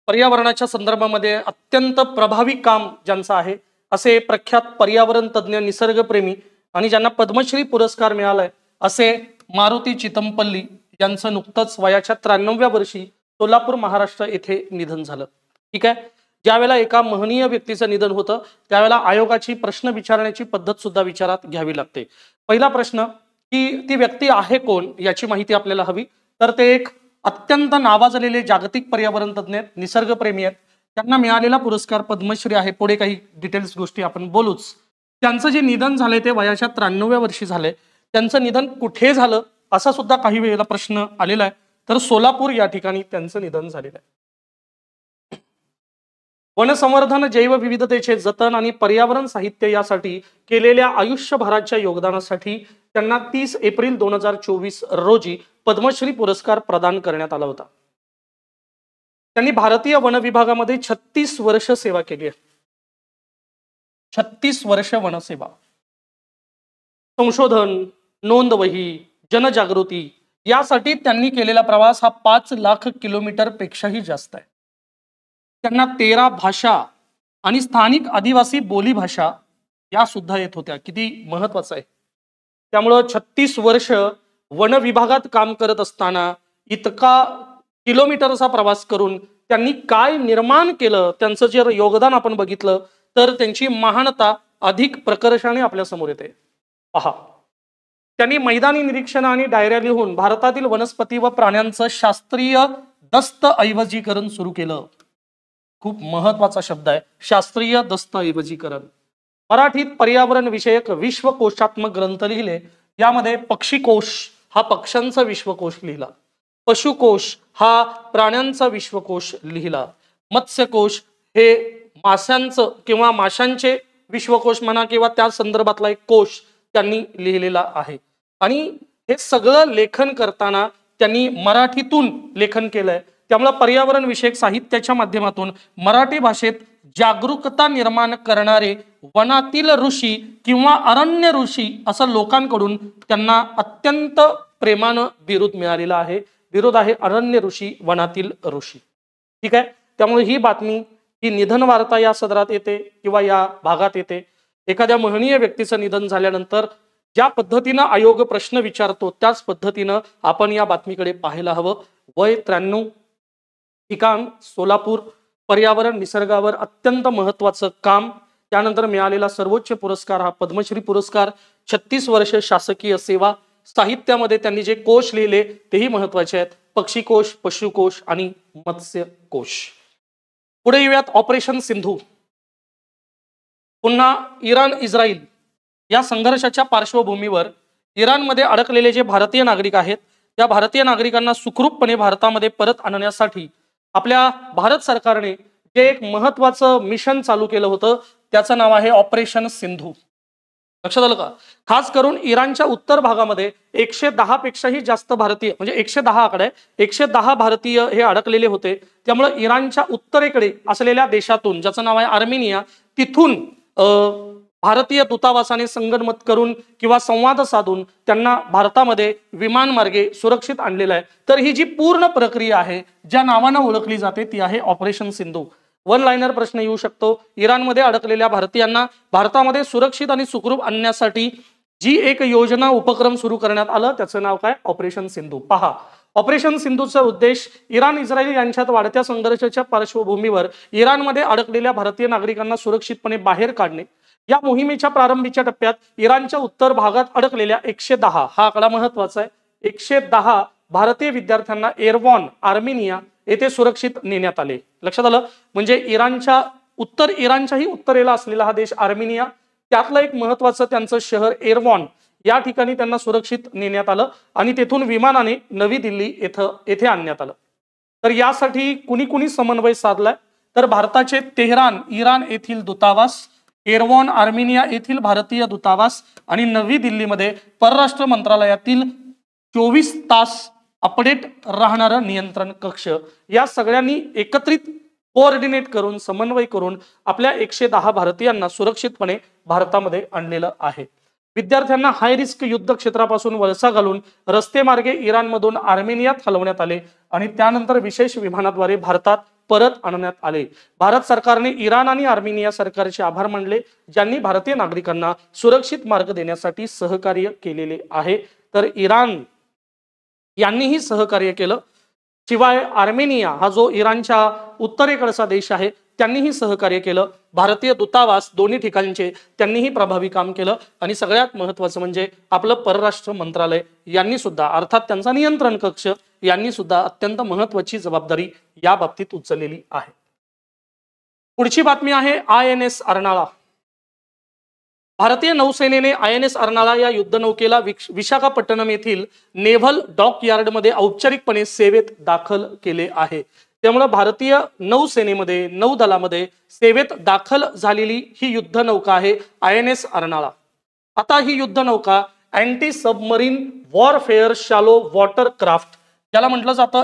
पर्यावरणाच्या संदर्भामध्ये अत्यंत प्रभावी काम ज्यांचं आहे असे प्रख्यात पर्यावरण तज्ञ, निसर्गप्रेमी आणि ज्यांना पद्मश्री पुरस्कार मिळालाय असे मारुती चितमपल्ली यांचं नुकतंच वयाच्या 93व्या वर्षी सोलापूर महाराष्ट्र येथे निधन झालं. ठीक आहे. ज्यावेळेला एका महनीय व्यक्तीचं निधन होतं त्यावेळेला आयोगाची प्रश्न विचारण्याची पद्धत सुद्धा विचारात घ्यावी लागते. पहिला प्रश्न की ती व्यक्ती आहे कोण याची माहिती आपल्याला हवी. तर ते एक अत्यंत नावाजलेले जागतिक पर्यावरण तज्ञ आहेत, निसर्गप्रेमी आहेत. त्यांना मिळालेला पुरस्कार पद्मश्री आहे. पुढे काही डिटेल्स गोष्टी आपण बोलूच. त्यांचं जे निधन झाले ते वयाच्या 93व्या वर्षी झाले. त्यांचं निधन कुठे झालं असा सुद्धा काही वेळेला प्रश्न आलेला आहे. तर सोलापूर या ठिकाणी त्यांचं निधन झालेलं आहे. वनसंवर्धन, जैवविविधतेचे जतन आणि पर्यावरण साहित्य यासाठी केलेल्या आयुष्यभराच्या योगदानासाठी त्यांना 30 एप्रिल 2024 रोजी पद्मश्री पुरस्कार प्रदान करण्यात आला होता. त्यांनी भारतीय वन विभागामध्ये 36 वर्ष सेवा केली आहे. 36 वर्ष वनसेवा. संशोधन, नोंदवही, जनजागृती यासाठी त्यांनी केलेला प्रवास हा 5 लाख किलोमीटर पेक्षाही जास्त आहे. त्यांना 13 भाषा आणि स्थानिक आदिवासी बोलीभाषा या सुद्धा येत होत्या. किती महत्वाचं आहे. त्यामुळं 36 वर्ष वन विभागात काम करत असताना इतका किलोमीटरचा प्रवास करून त्यांनी काय निर्माण केलं, त्यांचं जे योगदान आपण बघितलं तर त्यांची महानता अधिक प्रकर्षाने आपल्या समोर येते. पहा, त्यांनी मैदानी निरीक्षण आणि डायऱ्या लिहून भारतातील वनस्पती व प्राण्यांचं शास्त्रीय दस्तऐवजीकरण सुरू केलं. खूप महत्वाचा शब्द आहे, शास्त्रीय दस्तऐवजीकरण. मराठीत पर्यावरण विषयक विश्वकोशात्मक ग्रंथ लिहिले. यामध्ये पक्षीकोश हा पक्ष्यांचा विश्वकोश लिहिला, पशुकोश हा प्राण्यांचा विश्वकोश लिहिला, मत्स्यकोश हे माशांचं किंवा माशांचे विश्वकोश म्हणा किंवा त्या संदर्भातला एक कोश त्यांनी लिहिलेला आहे. आणि हे सगळं लेखन करताना त्यांनी मराठीतून लेखन केलंय. त्यामुळे पर्यावरण विषयक साहित्याच्या माध्यमातून मराठी भाषेत जागरूकता निर्माण करणारे वनातील ऋषी किंवा अरण्य ऋषी असं लोकांकडून त्यांना अत्यंत प्रेमानं बिरुद मिळालेला आहे. बिरुद आहे अरण्य ऋषी, वनातील ऋषी. ठीक आहे. त्यामुळे ही बातमी ही निधन वार्ता या सदरात येते किंवा या भागात येते. एखाद्या महनीय व्यक्तीचं निधन झाल्यानंतर ज्या पद्धतीनं आयोग प्रश्न विचारतो त्याच पद्धतीनं आपण या बातमीकडे पाहायला हवं. वय 93, ठिकाण सोलापूर, पर्यावरण निसर्गावर अत्यंत महत्वाचं काम. त्यानंतर मिळालेला सर्वोच्च पुरस्कार हा पद्मश्री पुरस्कार, 36 वर्ष शासकीय सेवा. साहित्यामध्ये त्यांनी जे कोश लिहिले तेही महत्वाचे आहेत, पक्षीकोश, पशुकोश आणि मत्स्यकोश. पुढे येऊयात ऑपरेशन सिंधू. पुन्हा इराण इस्रायल या संघर्षाच्या पार्श्वभूमीवर इराणमध्ये अडकलेले जे भारतीय नागरिक आहेत त्या भारतीय नागरिकांना सुखरूपपणे भारतामध्ये परत आणण्यासाठी आपल्या भारत सरकारने जे एक महत्वाचं मिशन चालू केलं होतं त्याचं नाव आहे ऑपरेशन सिंधू. लक्षात आलं का? खास करून इराणच्या उत्तर भागामध्ये 110 पेक्षाही जास्त भारतीय, म्हणजे 110 आकडा आहे, 110 भारतीय हे अडकलेले होते. त्यामुळे इराणच्या उत्तरेकडे असलेल्या देशातून ज्याचं नाव आहे आर्मेनिया, तिथून भारतीय दूतावासाने संगनमत करून किंवा संवाद साधून त्यांना भारतामध्ये विमानमार्गे सुरक्षित आणलेलं आहे. तर ही जी पूर्ण प्रक्रिया आहे ज्या नावानं ओळखली जाते ती आहे ऑपरेशन सिंधू. वन लाइनर प्रश्न येऊ शकतो. इराणमध्ये अडकलेल्या भारतीयांना भारतामध्ये सुरक्षित आणि सुखरूप आणण्यासाठी जी एक योजना उपक्रम सुरू करण्यात आलं त्याचं नाव काय? ऑपरेशन सिंधू. पहा, ऑपरेशन सिंधूचा उद्देश इराण इस्रायल यांच्यात वाढत्या संघर्षाच्या पार्श्वभूमीवर इराणमध्ये अडकलेल्या भारतीय नागरिकांना सुरक्षितपणे बाहेर काढणे. या मोहिमेच्या प्रारंभीच्या टप्प्यात इराणच्या उत्तर भागात अडकलेल्या 110, हा आकडा महत्वाचा आहे, 110 भारतीय विद्यार्थ्यांना एअरवॉन आर्मेनिया येथे सुरक्षित नेण्यात आले. लक्षात आलं? म्हणजे इराणच्याही उत्तरेला असलेला हा देश आर्मेनिया, त्यातलं एक महत्वाचं त्यांचं शहर एअरवॉन, या ठिकाणी त्यांना सुरक्षित नेण्यात आलं आणि तेथून विमानाने नवी दिल्ली येथे आणण्यात आलं. तर यासाठी कुणी कुणी समन्वय साधलाय? तर भारताचे तेहरान इराण येथील दूतावास, एअरवॉन आर्मेनिया येथील भारतीय दूतावास आणि नवी दिल्लीमध्ये परराष्ट्र मंत्रालयातील 24 तास अपडेट राहणारं नियंत्रण कक्ष, या सगळ्यांनी एकत्रित कोऑर्डिनेट करून समन्वय करून आपल्या 110 भारतीयांना सुरक्षितपणे भारतामध्ये आणलेलं आहे. विद्यार्थ्यांना हाय रिस्क युद्ध क्षेत्रापासून वळसा घालून रस्ते मार्गे इराणमधून आर्मेनियात हलवण्यात आले आणि त्यानंतर विशेष विमानाद्वारे भारतात परत आणण्यात आले. भारत सरकारने इराण आणि आर्मेनिया सरकारचे आभार मानले ज्यांनी भारतीय नागरिकांना सुरक्षित मार्ग देण्यासाठी सहकार्य केलेले आहे. तर इराण यांनीही सहकार्य केलं. शिवाय आर्मेनिया हा जो इराणच्या उत्तरेकडचा देश आहे त्यांनीही सहकार्य केलं. भारतीय दूतावास दोन्ही ठिकाणचे त्यांनीही प्रभावी काम केलं आणि सगळ्यात महत्त्वाचं म्हणजे आपलं परराष्ट्र मंत्रालय यांनी सुद्धा, अर्थात त्यांचा नियंत्रण कक्ष यांनी सुद्धा अत्यंत महत्त्वाची जबाबदारी या बाबतीत उचललेली आहे. पुढची बातमी आहे INS अर्नाळा. भारतीय नौसेनेने INS अर्नाळा या युद्धनौकेला विशाखापट्टणम येथील नेव्हल डॉक यार्डमध्ये औपचारिकपणे सेवेत दाखल केले आहे. त्यामुळे भारतीय नौसेनेमध्ये, नौदलामध्ये सेवेत दाखल झालेली ही युद्धनौका आहे INS अर्नाळा. आता ही युद्धनौका anti submarine warfare shallow water craft, ज्याला म्हटलं जातं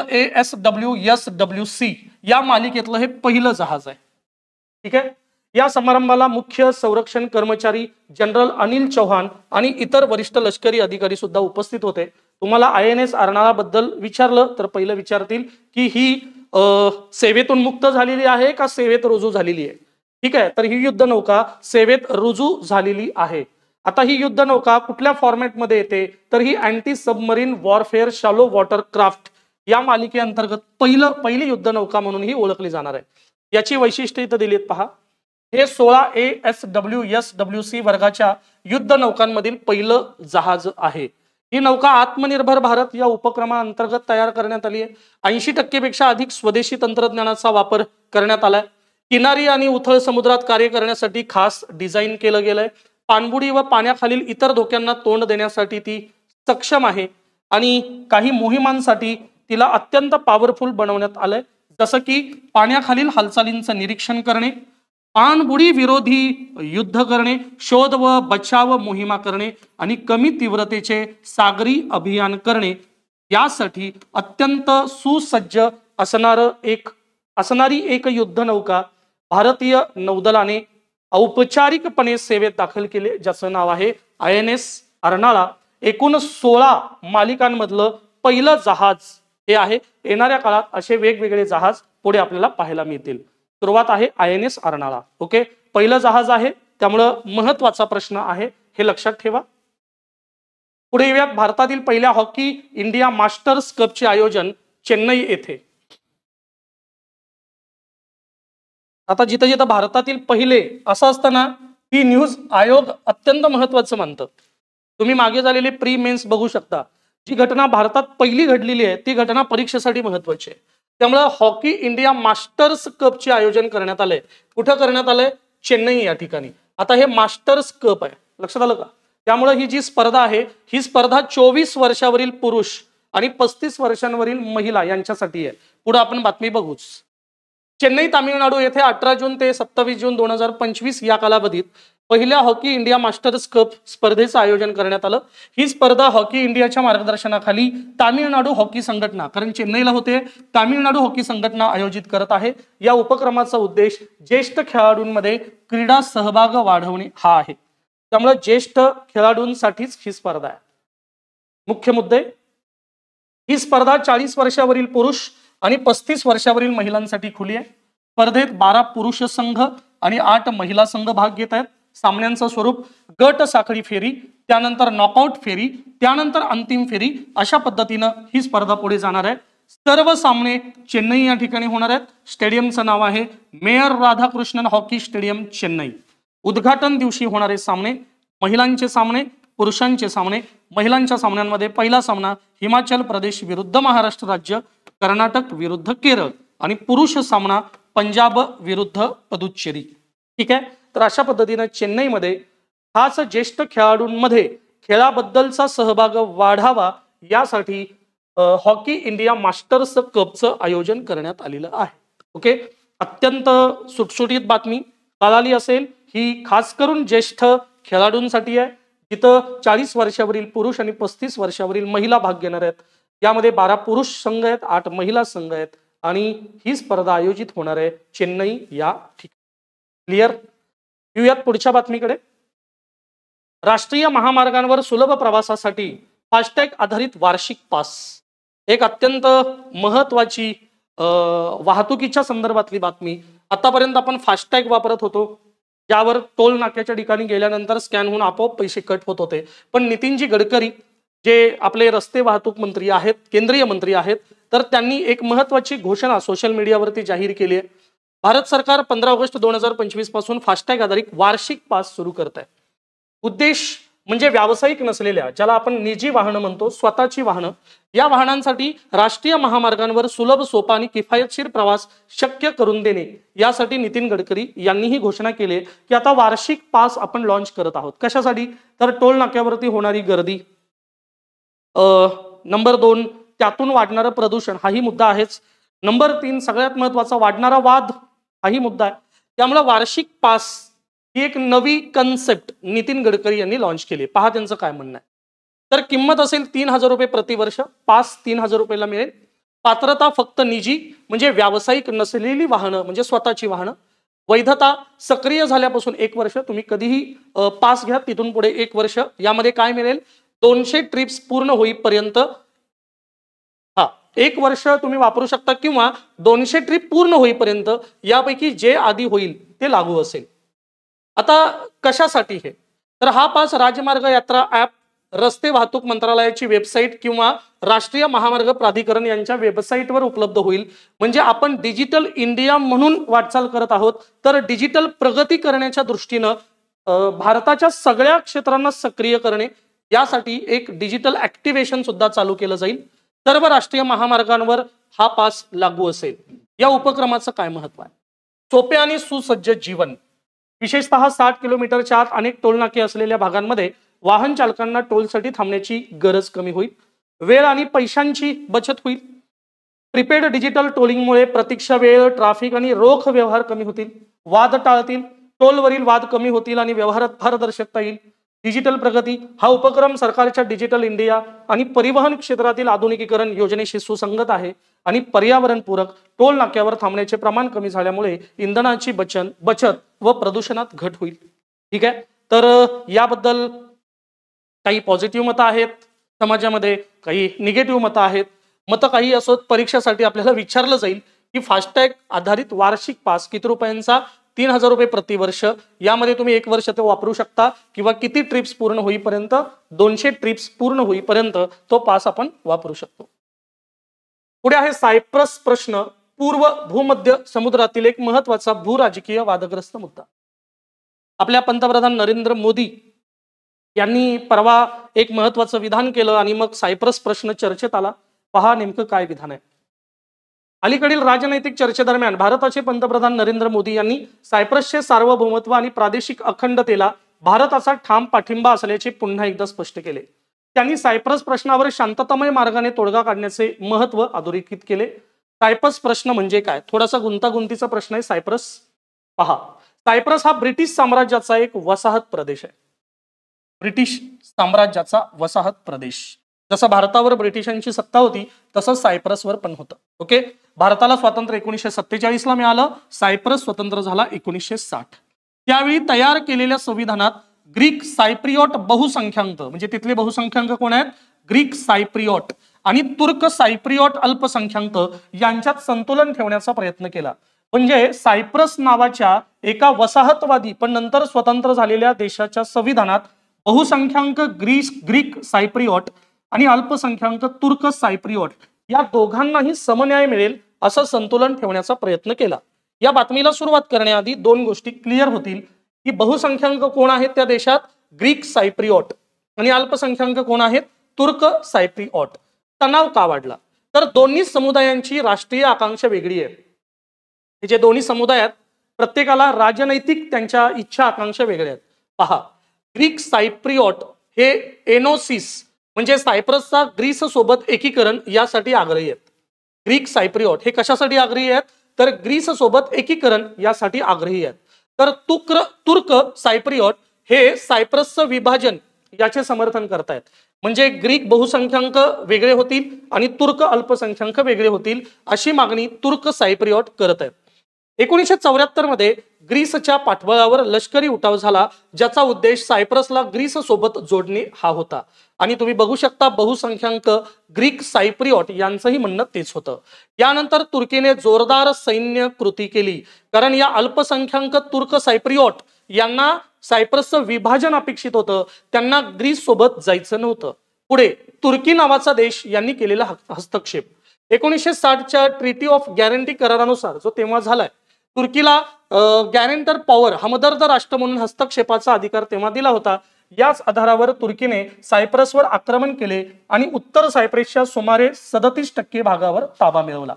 ASWC या मालिकेतलं हे पहिलं जहाज आहे. ठीक आहे. या समारंभाला मुख्य संरक्षण कर्मचारी जनरल अनिल चौहान आणि इतर वरिष्ठ लष्करी अधिकारी सुद्धा उपस्थित होते. तुम्हाला INS अर्नाळा बद्दल विचारलं तर पहिलं विचारतील की ही सेवेतून मुक्त झालेली आहे का सेवेत रुजू झालेली आहे. ठीक आहे. तर ही युद्धनौका सेवेत रुजू झालेली आहे. आता ही युद्धनौका कुठल्या फॉर्मॅटमध्ये येते तर ही anti submarine warfare shallow water craft या मालिकेअंतर्गत पहिली युद्धनौका म्हणून ही ओळखली जाणार आहे. याची वैशिष्ट्ये इथं दिलीत पहा. हे 16 ASWSWC वर्गाच्या युद्ध नौकांमधील पहिलं जहाज आहे. ही नौका आत्मनिर्भर भारत या उपक्रमाअंतर्गत तयार करण्यात आली आहे. 80% पेक्षा अधिक स्वदेशी तंत्रज्ञानाचा वापर करण्यात आलाय. किनारी आणि उथळ समुद्रात कार्य करण्यासाठी खास डिझाईन केलं गेलंय. पाणबुडी व पाण्याखालील इतर धोक्यांना तोंड देण्यासाठी ती सक्षम आहे आणि काही मोहिमांसाठी तिला अत्यंत पॉवरफुल बनवण्यात आलंय, जसं की पाण्याखालील हालचालींचं निरीक्षण करणे, पाणबुडी विरोधी युद्ध करणे, शोध व बचाव मोहिमा करणे आणि कमी तीव्रतेचे सागरी अभियान करणे यासाठी अत्यंत सुसज्ज असणारी एक युद्ध नौका भारतीय नौदलाने औपचारिकपणे सेवेत दाखल केले, ज्याचं नाव आहे INS अर्नाळा. एकूण 16 मालिकांमधलं पहिलं जहाज हे आहे. येणाऱ्या काळात असे वेगवेगळे जहाज पुढे आपल्याला पाहायला मिळतील. सुरुवात आहे INS अर्नाळा. ओके, पहिलं जहाज आहे, त्यामुळं महत्वाचा प्रश्न आहे, हे लक्षात ठेवा. पुढे येऊयात. भारतातील पहिल्या हॉकी इंडिया मास्टर्स कपचे आयोजन चेन्नई येथे. आता जिथं जिथं भारतातील पहिले असं असताना ही न्यूज आयोग अत्यंत महत्वाचं मानतं. तुम्ही मागे झालेले प्री मेन्स बघू शकता. जी घटना भारतात पहिली घडलेली आहे ती घटना परीक्षेसाठी महत्वाची आहे. त्यामुळे हॉकी इंडिया मास्टर्स कपचे आयोजन करण्यात आलंय. कुठं करण्यात आलंय? चेन्नई या ठिकाणी. आता हे मास्टर्स कप आहे, लक्षात आलं का? त्यामुळे ही जी स्पर्धा आहे ही स्पर्धा 24 वर्षावरील पुरुष आणि 35 वर्षांवरील महिला यांच्यासाठी आहे. पुढे आपण बातमी बघूच. चेन्नई तामिळनाडू येथे 18 जून ते 27 जून 2025 या कालावधीत पहिल्या हॉकी इंडिया मास्टर्स कप स्पर्धेचं आयोजन करण्यात आलं. ही स्पर्धा हॉकी इंडियाच्या मार्गदर्शनाखाली तामिळनाडू हॉकी संघटना, कारण चेन्नईला होते, तामिळनाडू हॉकी संघटना आयोजित करत आहे. या उपक्रमाचा उद्देश ज्येष्ठ खेळाडूंमध्ये क्रीडा सहभाग वाढवणे हा आहे. त्यामुळे ज्येष्ठ खेळाडूंसाठीच ही स्पर्धा आहे. मुख्य मुद्दे: ही स्पर्धा 40 वर्षावरील पुरुष आणि 35 वर्षावरील महिलांसाठी खुली आहे. स्पर्धेत 12 पुरुष संघ आणि 8 महिला संघ भाग घेत आहेत. सामन्यांचं स्वरूप गट साखळी फेरी, त्यानंतर नॉकआउट फेरी, त्यानंतर अंतिम फेरी, अशा पद्धतीनं ही स्पर्धा पुढे जाणार आहे. सर्व सामने चेन्नई या ठिकाणी होणार आहेत. स्टेडियमचं नाव आहे mayor Radhakrishnan hockey stadium Chennai. उद्घाटन दिवशी होणारे सामने: महिलांचे सामने, पुरुषांचे सामने. महिलांच्या सामन्यांमध्ये पहिला सामना हिमाचल प्रदेश विरुद्ध महाराष्ट्र राज्य, कर्नाटक विरुद्ध केरळ आणि पुरुष सामना पंजाब विरुद्ध पुदुच्चेरी. ठीक आहे. तर अशा पद्धतीने चेन्नईमध्ये खास ज्येष्ठ खेळाडूंमध्ये खेळाबद्दलचा सहभाग वाढावा यासाठी हॉकी इंडिया मास्टर्स कपचं आयोजन करण्यात आलेलं आहे. ओके, अत्यंत सुटसुटीत बातमी कळाली असेल. ही खास करून ज्येष्ठ खेळाडूंसाठी आहे, जिथं 40 वर्षावरील पुरुष आणि 35 वर्षावरील महिला भाग घेणार आहेत. यामध्ये 12 पुरुष संघ आहेत, 8 महिला संघ आहेत आणि ही स्पर्धा आयोजित होणार आहे चेन्नई या ठिकाणी. क्लिअर? येऊयात पुढच्या बातमीकडे. राष्ट्रीय महामार्गांवर सुलभ प्रवासासाठी फास्टॅग आधारित वार्षिक पास, एक अत्यंत महत्वाची वाहतुकीच्या संदर्भातली बातमी. आतापर्यंत आपण फास्टॅग वापरत होतो, ज्यावर टोल नाक्याच्या ठिकाणी गेल्यानंतर स्कॅन होऊन आपोआप पैसे कट होत होते. पण नितीनजी गडकरी जे आपले रस्ते वाहतूक मंत्री आहेत, केंद्रीय मंत्री आहेत, तर त्यांनी एक महत्वाची घोषणा सोशल मीडियावरती जाहीर केली आहे. भारत सरकार 15 ऑगस्ट 2025 पासून फास्टॅग आधारित वार्षिक पास सुरू करत आहे. उद्देश म्हणजे व्यावसायिक नसलेल्या, ज्याला आपण निजी वाहनं म्हणतो, स्वतःची वाहनं, या वाहनांसाठी राष्ट्रीय महामार्गांवर सुलभ, सोपा आणि किफायतशीर प्रवास शक्य करून देणे यासाठी नितीन गडकरी यांनी ही घोषणा केली की आता वार्षिक पास आपण लॉन्च करत आहोत. कशासाठी? तर टोल नाक्यावरती होणारी गर्दी, नंबर 2 त्यातून वाढणारं प्रदूषण हाही मुद्दा आहेच, नंबर 3 सगळ्यात महत्वाचा वाढणारा वाद हाही मुद्दा आहे. त्यामुळे वार्षिक पास ही एक नवी कन्सेप्ट नितीन गडकरी यांनी लॉन्च केली. पहा त्यांचं काय म्हणणं आहे. तर किंमत असेल 3000 रुपये प्रतिवर्ष. पास 3000 रुपयाला मिळेल. पात्रता फक्त निजी म्हणजे व्यावसायिक नसलेली वाहनं, म्हणजे स्वतःची वाहनं. वैधता सक्रिय झाल्यापासून 1 वर्ष, तुम्ही कधीही पास घ्या, तिथून पुढे 1 वर्ष. यामध्ये काय मिळेल? 200 ट्रिप्स पूर्ण होईपर्यंत 1 वर्ष तुम्ही वापरू शकता किंवा 200 ट्रिप पूर्ण होईपर्यंत यापैकी जे आधी होईल ते लागू असेल. आता कशासाठी हे? तर हा पास राजमार्ग यात्रा ऍप रस्ते वाहतूक मंत्रालयाची वेबसाईट किंवा राष्ट्रीय महामार्ग प्राधिकरण यांच्या वेबसाईटवर उपलब्ध होईल. म्हणजे आपण डिजिटल इंडिया म्हणून वाटचाल करत आहोत, तर डिजिटल प्रगती करण्याच्या दृष्टीनं भारताच्या सगळ्या क्षेत्रांना सक्रिय करणे यासाठी एक डिजिटल ऍक्टिव्हेशन सुद्धा चालू केलं जाईल. सर्व राष्ट्रीय महामार्गांवर हा पास लागू असेल. या उपक्रमाचं काय महत्व आहे? सोपे आणि सुसज्ज जीवन. विशेषतः 60 किलोमीटरच्या आत अनेक टोलनाके असलेल्या भागांमध्ये वाहन चालकांना टोलसाठी थांबण्याची गरज कमी होईल. वेळ आणि पैशांची बचत होईल. प्रीपेड डिजिटल टोलिंगमुळे प्रतीक्षा वेळ, ट्रॅफिक आणि रोख व्यवहार कमी होतील. वाद टाळतील. टोलवरील वाद कमी होतील आणि व्यवहारात पारदर्शकता येईल. डिजिटल प्रगती हा उपक्रम सरकारच्या डिजिटल इंडिया आणि परिवहन क्षेत्रातील आधुनिकीकरण योजनेशी सुसंगत आहे आणि पर्यावरणपूरक. टोल नाक्यावर थांबण्याचे प्रमाण कमी झाल्यामुळे इंधनाची बचत व प्रदूषणात घट होईल. ठीक आहे, तर याबद्दल काही पॉझिटिव्ह मतं आहेत समाजामध्ये, काही निगेटिव्ह मतं आहेत. मतं काही असोत, परीक्षेसाठी आपल्याला विचारलं जाईल की फास्टॅग आधारित वार्षिक पास किती रुपयांचा? 3000 रुपये प्रतिवर्ष. यामध्ये तुम्ही 1 वर्ष ते वापरू शकता किंवा किती ट्रिप्स पूर्ण होईपर्यंत, 200 ट्रिप्स पूर्ण होईपर्यंत तो पास आपण वापरू शकतो. पुढे आहे सायप्रस प्रश्न. पूर्व भूमध्य समुद्रातील एक महत्वाचा भूराजकीय वादग्रस्त मुद्दा. आपल्या पंतप्रधान नरेंद्र मोदी यांनी परवा एक महत्वाचं विधान केलं आणि मग सायप्रस प्रश्न चर्चेत आला. पहा नेमकं काय विधान आहे. अलीकडील राजनैतिक चर्चेदरम्यान भारताचे पंतप्रधान नरेंद्र मोदी यांनी सायप्रसचे सार्वभौमत्व आणि प्रादेशिक अखंडतेला भारताचा ठाम पाठिंबा असल्याचे पुन्हा एकदा स्पष्ट केले. त्यांनी सायप्रस प्रश्नावर शांततामय मार्गाने तोडगा काढण्याचे महत्व अधोरेखित केले. सायप्रस प्रश्न म्हणजे काय? थोडासा गुंतागुंतीचा प्रश्न आहे सायप्रस. पहा, सायप्रस हा ब्रिटिश साम्राज्याचा एक वसाहत प्रदेश आहे. ब्रिटिश साम्राज्याचा वसाहत प्रदेश. जसं भारतावर ब्रिटिशांची सत्ता होती तसं सायप्रसवर पण होतं. ओके, भारताला स्वातंत्र्य 1947 ला मिळालं. सायप्रस स्वतंत्र झाला 1960. त्यावेळी तयार केलेल्या संविधानात ग्रीक सायप्रियॉट बहुसंख्याक, म्हणजे तिथले बहुसंख्याक कोण आहेत? ग्रीक सायप्रियॉट आणि तुर्क सायप्रियॉट अल्पसंख्याक यांच्यात संतुलन ठेवण्याचा प्रयत्न केला. म्हणजे सायप्रस नावाच्या एका वसाहतवादी पण नंतर स्वतंत्र झालेल्या देशाच्या संविधानात बहुसंख्याक ग्रीक सायप्रियॉट आणि अल्पसंख्याक तुर्क सायप्रियॉट या दोघांनाही समन्याय मिळेल असं संतुलन ठेवण्याचा प्रयत्न केला. या बातमीला सुरुवात करण्याआधी 2 गोष्टी क्लिअर होतील की बहुसंख्याक कोण आहेत त्या देशात? ग्रीक सायप्रियॉट. आणि अल्पसंख्याक कोण आहेत? तुर्क सायप्रियॉट. तणाव का वाढला? तर दोन्ही समुदायांची राष्ट्रीय आकांक्षा वेगळी आहे. हे जे दोन्ही समुदाय आहेत प्रत्येकाला राजनैतिक त्यांच्या इच्छा आकांक्षा वेगळ्या आहेत. पहा, ग्रीक सायप्रियॉट हे एनोसिस म्हणजे सायप्रसचा ग्रीस सोबत एकीकरण यासाठी आग्रही आहेत. ग्रीक सायप्रियॉट हे कशासाठी आग्रही आहेत? तर ग्रीस सोबत एकीकरण यासाठी आग्रही आहेत. तर तुर्क सायप्रियॉट हे सायप्रसचं विभाजन याचे समर्थन करतायत. म्हणजे ग्रीक बहुसंख्याक वेगळे होतील आणि तुर्क अल्पसंख्याक वेगळे होतील अशी मागणी तुर्क सायप्रियॉट करत आहेत. 1974 मध्ये ग्रीसच्या पाठबळावर लष्करी उठाव झाला ज्याचा उद्देश सायप्रसला ग्रीस सोबत जोडणे हा होता. आणि तुम्ही बघू शकता बहुसंख्याक ग्रीक सायप्रियॉट यांचंही म्हणणं तेच होतं. यानंतर तुर्कीने जोरदार सैन्य कृती केली कारण या अल्पसंख्याक तुर्क सायप्रियॉट यांना सायप्रसचं विभाजन अपेक्षित होतं. त्यांना ग्रीस सोबत जायचं नव्हतं. पुढे तुर्की नावाचा देश यांनी केलेला हस्तक्षेप. 1960च्या ट्रीटी ऑफ गॅरंटी करारानुसार जो तेव्हा झालाय, तुर्कीला गॅरेंटर पॉवर हमदर्द राष्ट्र म्हणून हस्तक्षेपाचा अधिकार तेव्हा दिला होता. याच आधारावर तुर्कीने सायप्रसवर आक्रमण केले आणि उत्तर सायप्रसच्या सुमारे 37% भागावर ताबा मिळवला.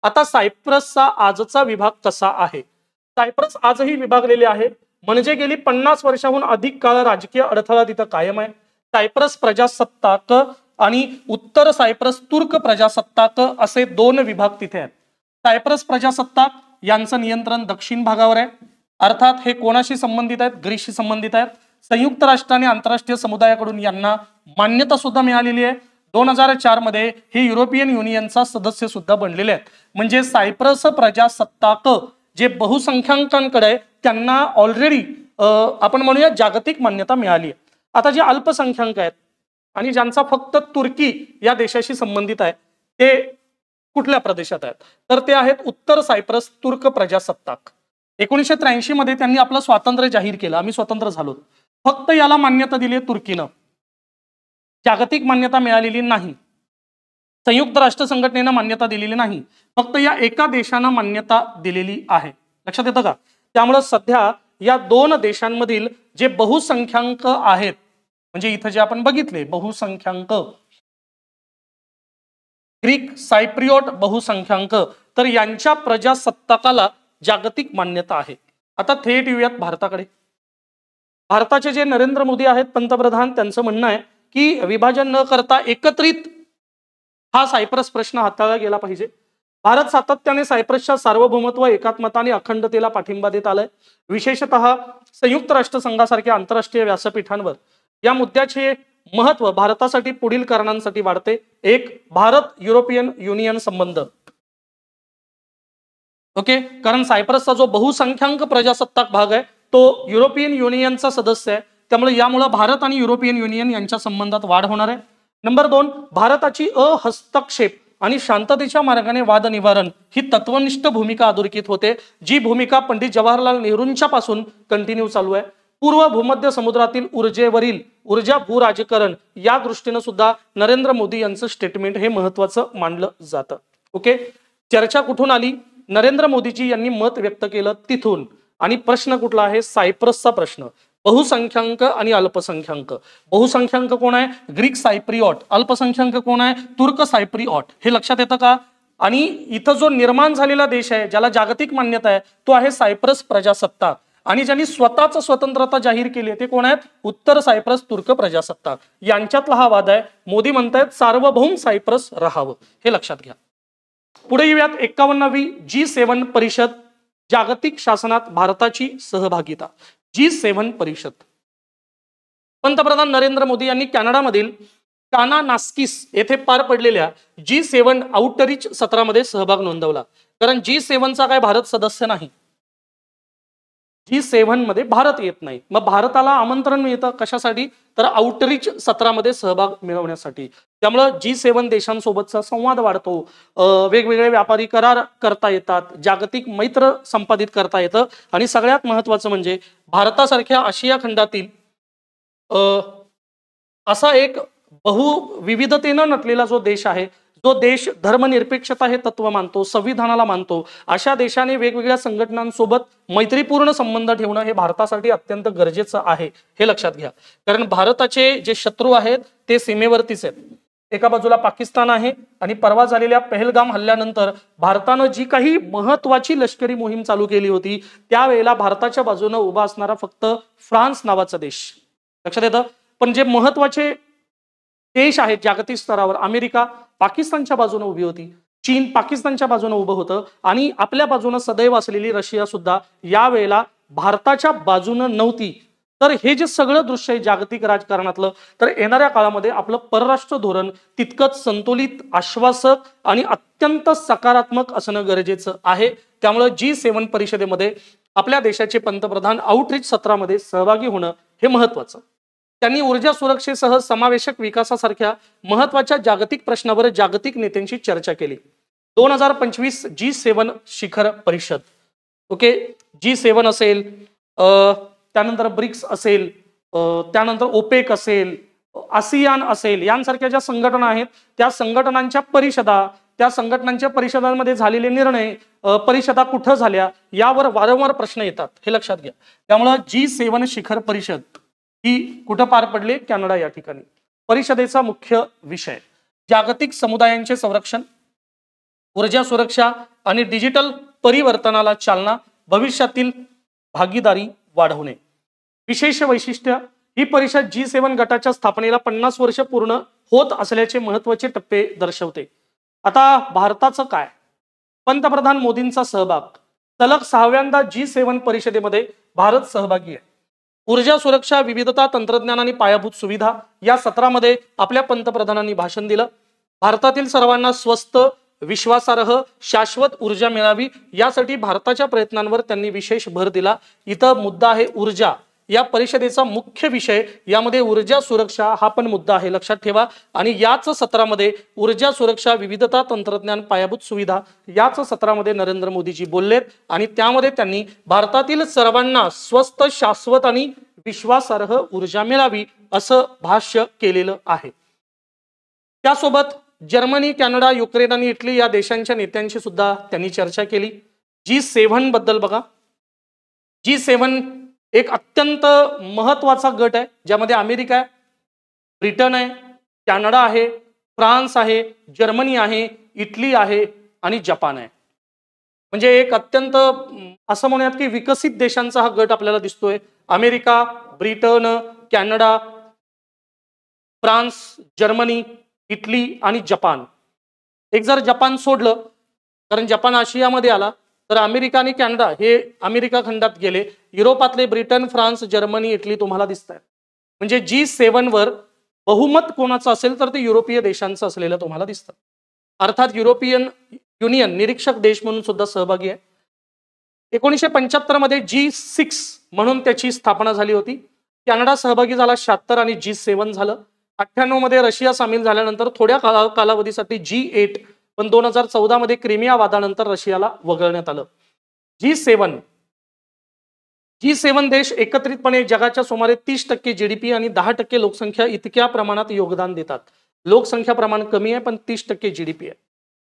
आता सायप्रसचा आजचा विभाग कसा आहे? सायप्रस आजही विभागलेले आहे. म्हणजे गेली 50 वर्षाहून अधिक काळ राजकीय अडथळा तिथं कायम आहे. सायप्रस प्रजासत्ताक आणि उत्तर सायप्रस तुर्क प्रजासत्ताक असे 2 विभाग तिथे आहेत. सायप्रस प्रजासत्ताक यांचं नियंत्रण दक्षिण भागावर आहे. अर्थात हे कोणाशी संबंधित आहेत? ग्रीसशी संबंधित आहेत. संयुक्त राष्ट्र आणि आंतरराष्ट्रीय समुदायाकडून यांना मान्यता सुद्धा मिळालेली आहे. 2004 मध्ये हे युरोपियन युनियनचा सदस्य सुद्धा बनलेले आहेत. म्हणजे सायप्रस प्रजासत्ताक जे बहुसंख्याकांकडे आहे त्यांना ऑलरेडी आपण म्हणूया जागतिक मान्यता मिळाली आहे. आता जे अल्पसंख्याक आहेत आणि ज्यांचा फक्त तुर्की या देशाशी संबंधित आहे ते कुठल्या प्रदेशात आहेत? तर ते आहेत उत्तर सायप्रस तुर्क प्रजासत्ताक. 1983 मध्ये त्यांनी आपलं स्वातंत्र्य जाहीर केलं. आम्ही स्वतंत्र झालो. फक्त याला मान्यता दिली तुर्कीनं. जागतिक मान्यता मिळालेली नाही, संयुक्त राष्ट्र संघटनेनं मान्यता दिलेली नाही, फक्त या एका देशानं मान्यता दिलेली आहे. लक्षात येतं का? त्यामुळे सध्या या 2 देशांमधील जे बहुसंख्याक आहेत, म्हणजे इथं जे आपण बघितले बहुसंख्याक, ग्रीक सायप्रियोट बहुसंख्याक, तर यांच्या प्रजासत्ताकाला जागतिक मान्यता आहे. आता थेट येऊयात भारताकडे. भारताचे जे नरेंद्र मोदी आहेत पंतप्रधान, त्यांचं म्हणणं आहे की विभाजन न करता एकत्रित हा सायप्रस प्रश्न हाताळला गेला पाहिजे. भारत सातत्याने सायप्रसच्या सार्वभौमत्व, एकात्मता आणि अखंडतेला पाठिंबा देत आलाय. विशेषतः संयुक्त राष्ट्र संघासारख्या आंतरराष्ट्रीय व्यासपीठांवर या मुद्द्याचे महत्व भारतासाठी पुढील कारणांसाठी वाढते. एक, भारत युरोपियन युनियन संबंध. ओके, कारण सायप्रसचा जो बहुसंख्याक प्रजासत्ताक भाग आहे तो युरोपियन युनियनचा सदस्य आहे, त्यामुळे यामुळे भारत आणि युरोपियन युनियन यांच्या संबंधात वाढ होणार आहे. नंबर 2, भारताची अहस्तक्षेप आणि शांततेच्या मार्गाने वाद निवारण ही तत्वनिष्ठ भूमिका अधोरेखित होते, जी भूमिका पंडित जवाहरलाल नेहरूंच्या पासून कंटिन्यू चालू आहे. पूर्व भूमध्य समुद्रातील ऊर्जेवरील ऊर्जा भूराजकारण या दृष्टीने सुद्धा नरेंद्र मोदी यांचं स्टेटमेंट हे महत्वाचं मानलं जातं. ओके, चर्चा कुठून आली? नरेंद्र मोदीजी यांनी मत व्यक्त केलं तिथून. आणि प्रश्न कुठला आहे? सायप्रसचा प्रश्न. बहुसंख्याक आणि अल्पसंख्याक. बहुसंख्याक कोण आहे? ग्रीक सायप्रियॉट. अल्पसंख्याक कोण आहे? तुर्क सायप्रियॉट. हे लक्षात येतं का? आणि इथं जो निर्माण झालेला देश आहे ज्याला जागतिक मान्यता आहे तो आहे सायप्रस प्रजासत्ताक. आणि ज्यांनी स्वतःच स्वतंत्रता जाहीर केली आहे ते कोण आहेत? उत्तर सायप्रस तुर्क प्रजासत्ताक. यांच्यातला हा वाद आहे. मोदी म्हणतायत सार्वभौम सायप्रस राहावं. हे लक्षात घ्या. पुढे येऊयात 51वी G7 परिषद, जागतिक शासनात भारताची सहभागिता. G7 परिषद. पंतप्रधान नरेंद्र मोदी यांनी कॅनडामधील कानानास्किस येथे पार पडलेल्या G7 आउटरीच सत्रामध्ये सहभाग नोंदवला. कारण G7 चा काय भारत सदस्य नाही, G7 मध्ये भारत येत नाही. मग भारताला आमंत्रण मिळतं कशासाठी? तर आउटरीच सत्रामध्ये सहभाग मिळवण्यासाठी. त्यामुळे G7 देशांसोबतचा संवाद वाढतो, वेगवेगळे व्यापारी करार करता येतात, जागतिक मैत्र संपादित करता येतं. आणि सगळ्यात महत्वाचं म्हणजे भारतासारख्या आशिया खंडातील असा एक बहुविविधतेनं नटलेला जो देश आहे, जो देश धर्मनिरपेक्षता हे तत्व मानतो, संविधानाला मानतो, अशा देशाने वेगवेगळ्या संघटनांसोबत मैत्रीपूर्ण संबंध ठेवणं हे भारतासाठी अत्यंत गरजेचं आहे. हे लक्षात घ्या. कारण भारताचे जे शत्रू आहेत ते सीमेवरतीच आहेत. एका बाजूला पाकिस्तान आहे आणि परवा झालेल्या पहलगाम हल्ल्यानंतर भारतानं जी काही महत्वाची लष्करी मोहीम चालू केली होती त्यावेळेला भारताच्या बाजूने उभा असणारा फक्त फ्रान्स नावाचा देश. लक्षात येतं. पण जे महत्वाचे देश आहेत जागतिक स्तरावर, अमेरिका पाकिस्तानच्या बाजूने उभी होती, चीन पाकिस्तानच्या बाजूने उभं होतं, आणि आपल्या बाजूने सदैव असलेली रशिया सुद्धा यावेळेला भारताच्या बाजूने नव्हती. तर हे जे सगळं दृश्य आहे जागतिक राजकारणातलं, तर येणाऱ्या काळामध्ये आपलं परराष्ट्र धोरण तितकंच संतुलित, आश्वासक आणि अत्यंत सकारात्मक असणं गरजेचं आहे. त्यामुळे G7 परिषदेमध्ये आपल्या देशाचे पंतप्रधान आउटरीच सत्रामध्ये सहभागी होणं हे महत्वाचं. त्यांनी ऊर्जा सुरक्षेसह समावेशक विकासासारख्या महत्वाच्या जागतिक प्रश्नावर जागतिक नेत्यांशी चर्चा केली. 2025 G7 शिखर परिषद. ओके, G7 असेल, त्यानंतर ब्रिक्स असेल, त्यानंतर ओपेक असेल, आसियान असेल, यांसारख्या ज्या संघटना आहेत त्या संघटनांच्या परिषदा, त्या संघटनांच्या परिषदांमध्ये झालेले निर्णय, परिषदा कुठं झाल्या यावर वारंवार प्रश्न येतात. हे लक्षात घ्या. त्यामुळे G7 शिखर परिषद ही कुठं पार पडली? कॅनडा या ठिकाणी. परिषदेचा मुख्य विषय जागतिक समुदायांचे संरक्षण, ऊर्जा सुरक्षा आणि डिजिटल परिवर्तनाला चालना, भविष्यातील भागीदारी वाढवणे. विशेष वैशिष्ट्य ही परिषद G7 गटाच्या स्थापनेला 50 वर्ष पूर्ण होत असल्याचे महत्वाचे टप्पे दर्शवते. आता भारताचं काय? पंतप्रधान मोदींचा सहभाग. सलग 6व्यांदा G7 परिषदेमध्ये भारत सहभागी आहे. ऊर्जा सुरक्षा, विविधता, तंत्रज्ञान आणि पायाभूत सुविधा या सत्रामध्ये आपल्या पंतप्रधानांनी भाषण दिलं. भारतातील सर्वांना स्वस्त, विश्वासार्ह, शाश्वत ऊर्जा मिळावी यासाठी भारताच्या प्रयत्नांवर त्यांनी विशेष भर दिला. इथं मुद्दा आहे ऊर्जा. या परिषदेचा मुख्य विषय यामध्ये ऊर्जा सुरक्षा हा पण मुद्दा आहे, लक्षात ठेवा. आणि याच सत्रामध्ये ऊर्जा सुरक्षा, विविधता, तंत्रज्ञान, पायाभूत सुविधा याच सत्रामध्ये नरेंद्र मोदीजी बोललेत. आणि त्यामध्ये त्यांनी भारतातील सर्वांना स्वस्त, शाश्वत आणि विश्वासार्ह ऊर्जा मिळावी असं भाष्य केलेलं आहे. त्यासोबत जर्मनी, कॅनडा, युक्रेन आणि इटली या देशांच्या नेत्यांशी सुद्धा त्यांनी चर्चा केली. G7 बद्दल बघा, G7 एक अत्यंत महत्वाचा गट आहे, ज्यामध्ये अमेरिका आहे, ब्रिटन आहे, कॅनडा आहे, फ्रान्स आहे, जर्मनी आहे, इटली आहे आणि जपान आहे. म्हणजे एक अत्यंत असं म्हणूयात की विकसित देशांचा हा गट आपल्याला दिसतोय. America, Britain, Canada, France, Germany, Italy आणि जपान. एक जर जपान सोडलं, कारण जपान आशियामध्ये आला, तर अमेरिका आणि कॅनडा हे अमेरिका खंडात गेले. युरोपातले ब्रिटन, फ्रान्स, जर्मनी, इटली तुम्हाला दिसत आहे. म्हणजे G7 वर बहुमत कोणाचं असेल तर ते युरोपीय देशांचं असलेलं तुम्हाला दिसतं. अर्थात युरोपियन युनियन निरीक्षक देश म्हणून सुद्धा सहभागी आहे. 1975 मध्ये G6 म्हणून त्याची स्थापना झाली होती. कॅनडा सहभागी झाला 76 आणि G7 झालं. 98 मध्ये रशिया सामील झाल्यानंतर थोड्या कालावधीसाठी G8, पण 2014 मध्ये क्रिमिया वादानंतर रशियाला वगळण्यात आलं. G7 देश एकत्रितपणे जगाच्या सुमारे 30% GDP आणि 10% लोकसंख्या इतक्या प्रमाणात योगदान देतात. लोकसंख्या प्रमाण कमी आहे, पण 30% GDP आहे.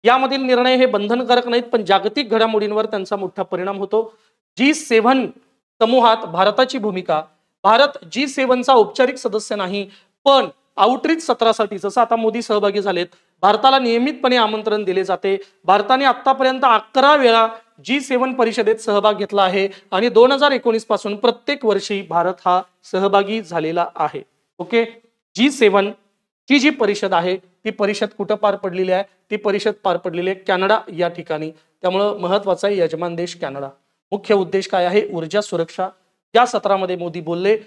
यामधील निर्णय हे बंधनकारक नाहीत, पण जागतिक घडामोडींवर त्यांचा मोठा परिणाम होतो. G7 समूहात भारताची भूमिका. भारत G7 चा औपचारिक सदस्य नाही, पण आउटरीच सत्रासाठी जसं आता मोदी सहभागी झालेत, भारताला नियमितपणे आमंत्रण दिले जाते. भारताने आतापर्यंत 11 वेळा G7 परिषदेत सहभाग घेतला आहे आणि 2019 पासून प्रत्येक वर्षी भारत हा सहभागी झालेला आहे. ओके, G7 ची जी परिषद आहे ती परिषद कुठं पार पडलेली आहे? ती परिषद पार पडलेली आहे कॅनडा या ठिकाणी. त्यामुळे महत्वाचा आहे यजमान देश कॅनडा. मुख्य उद्देश काय आहे? ऊर्जा सुरक्षा. या सत्रामध्ये मोदी बोलले.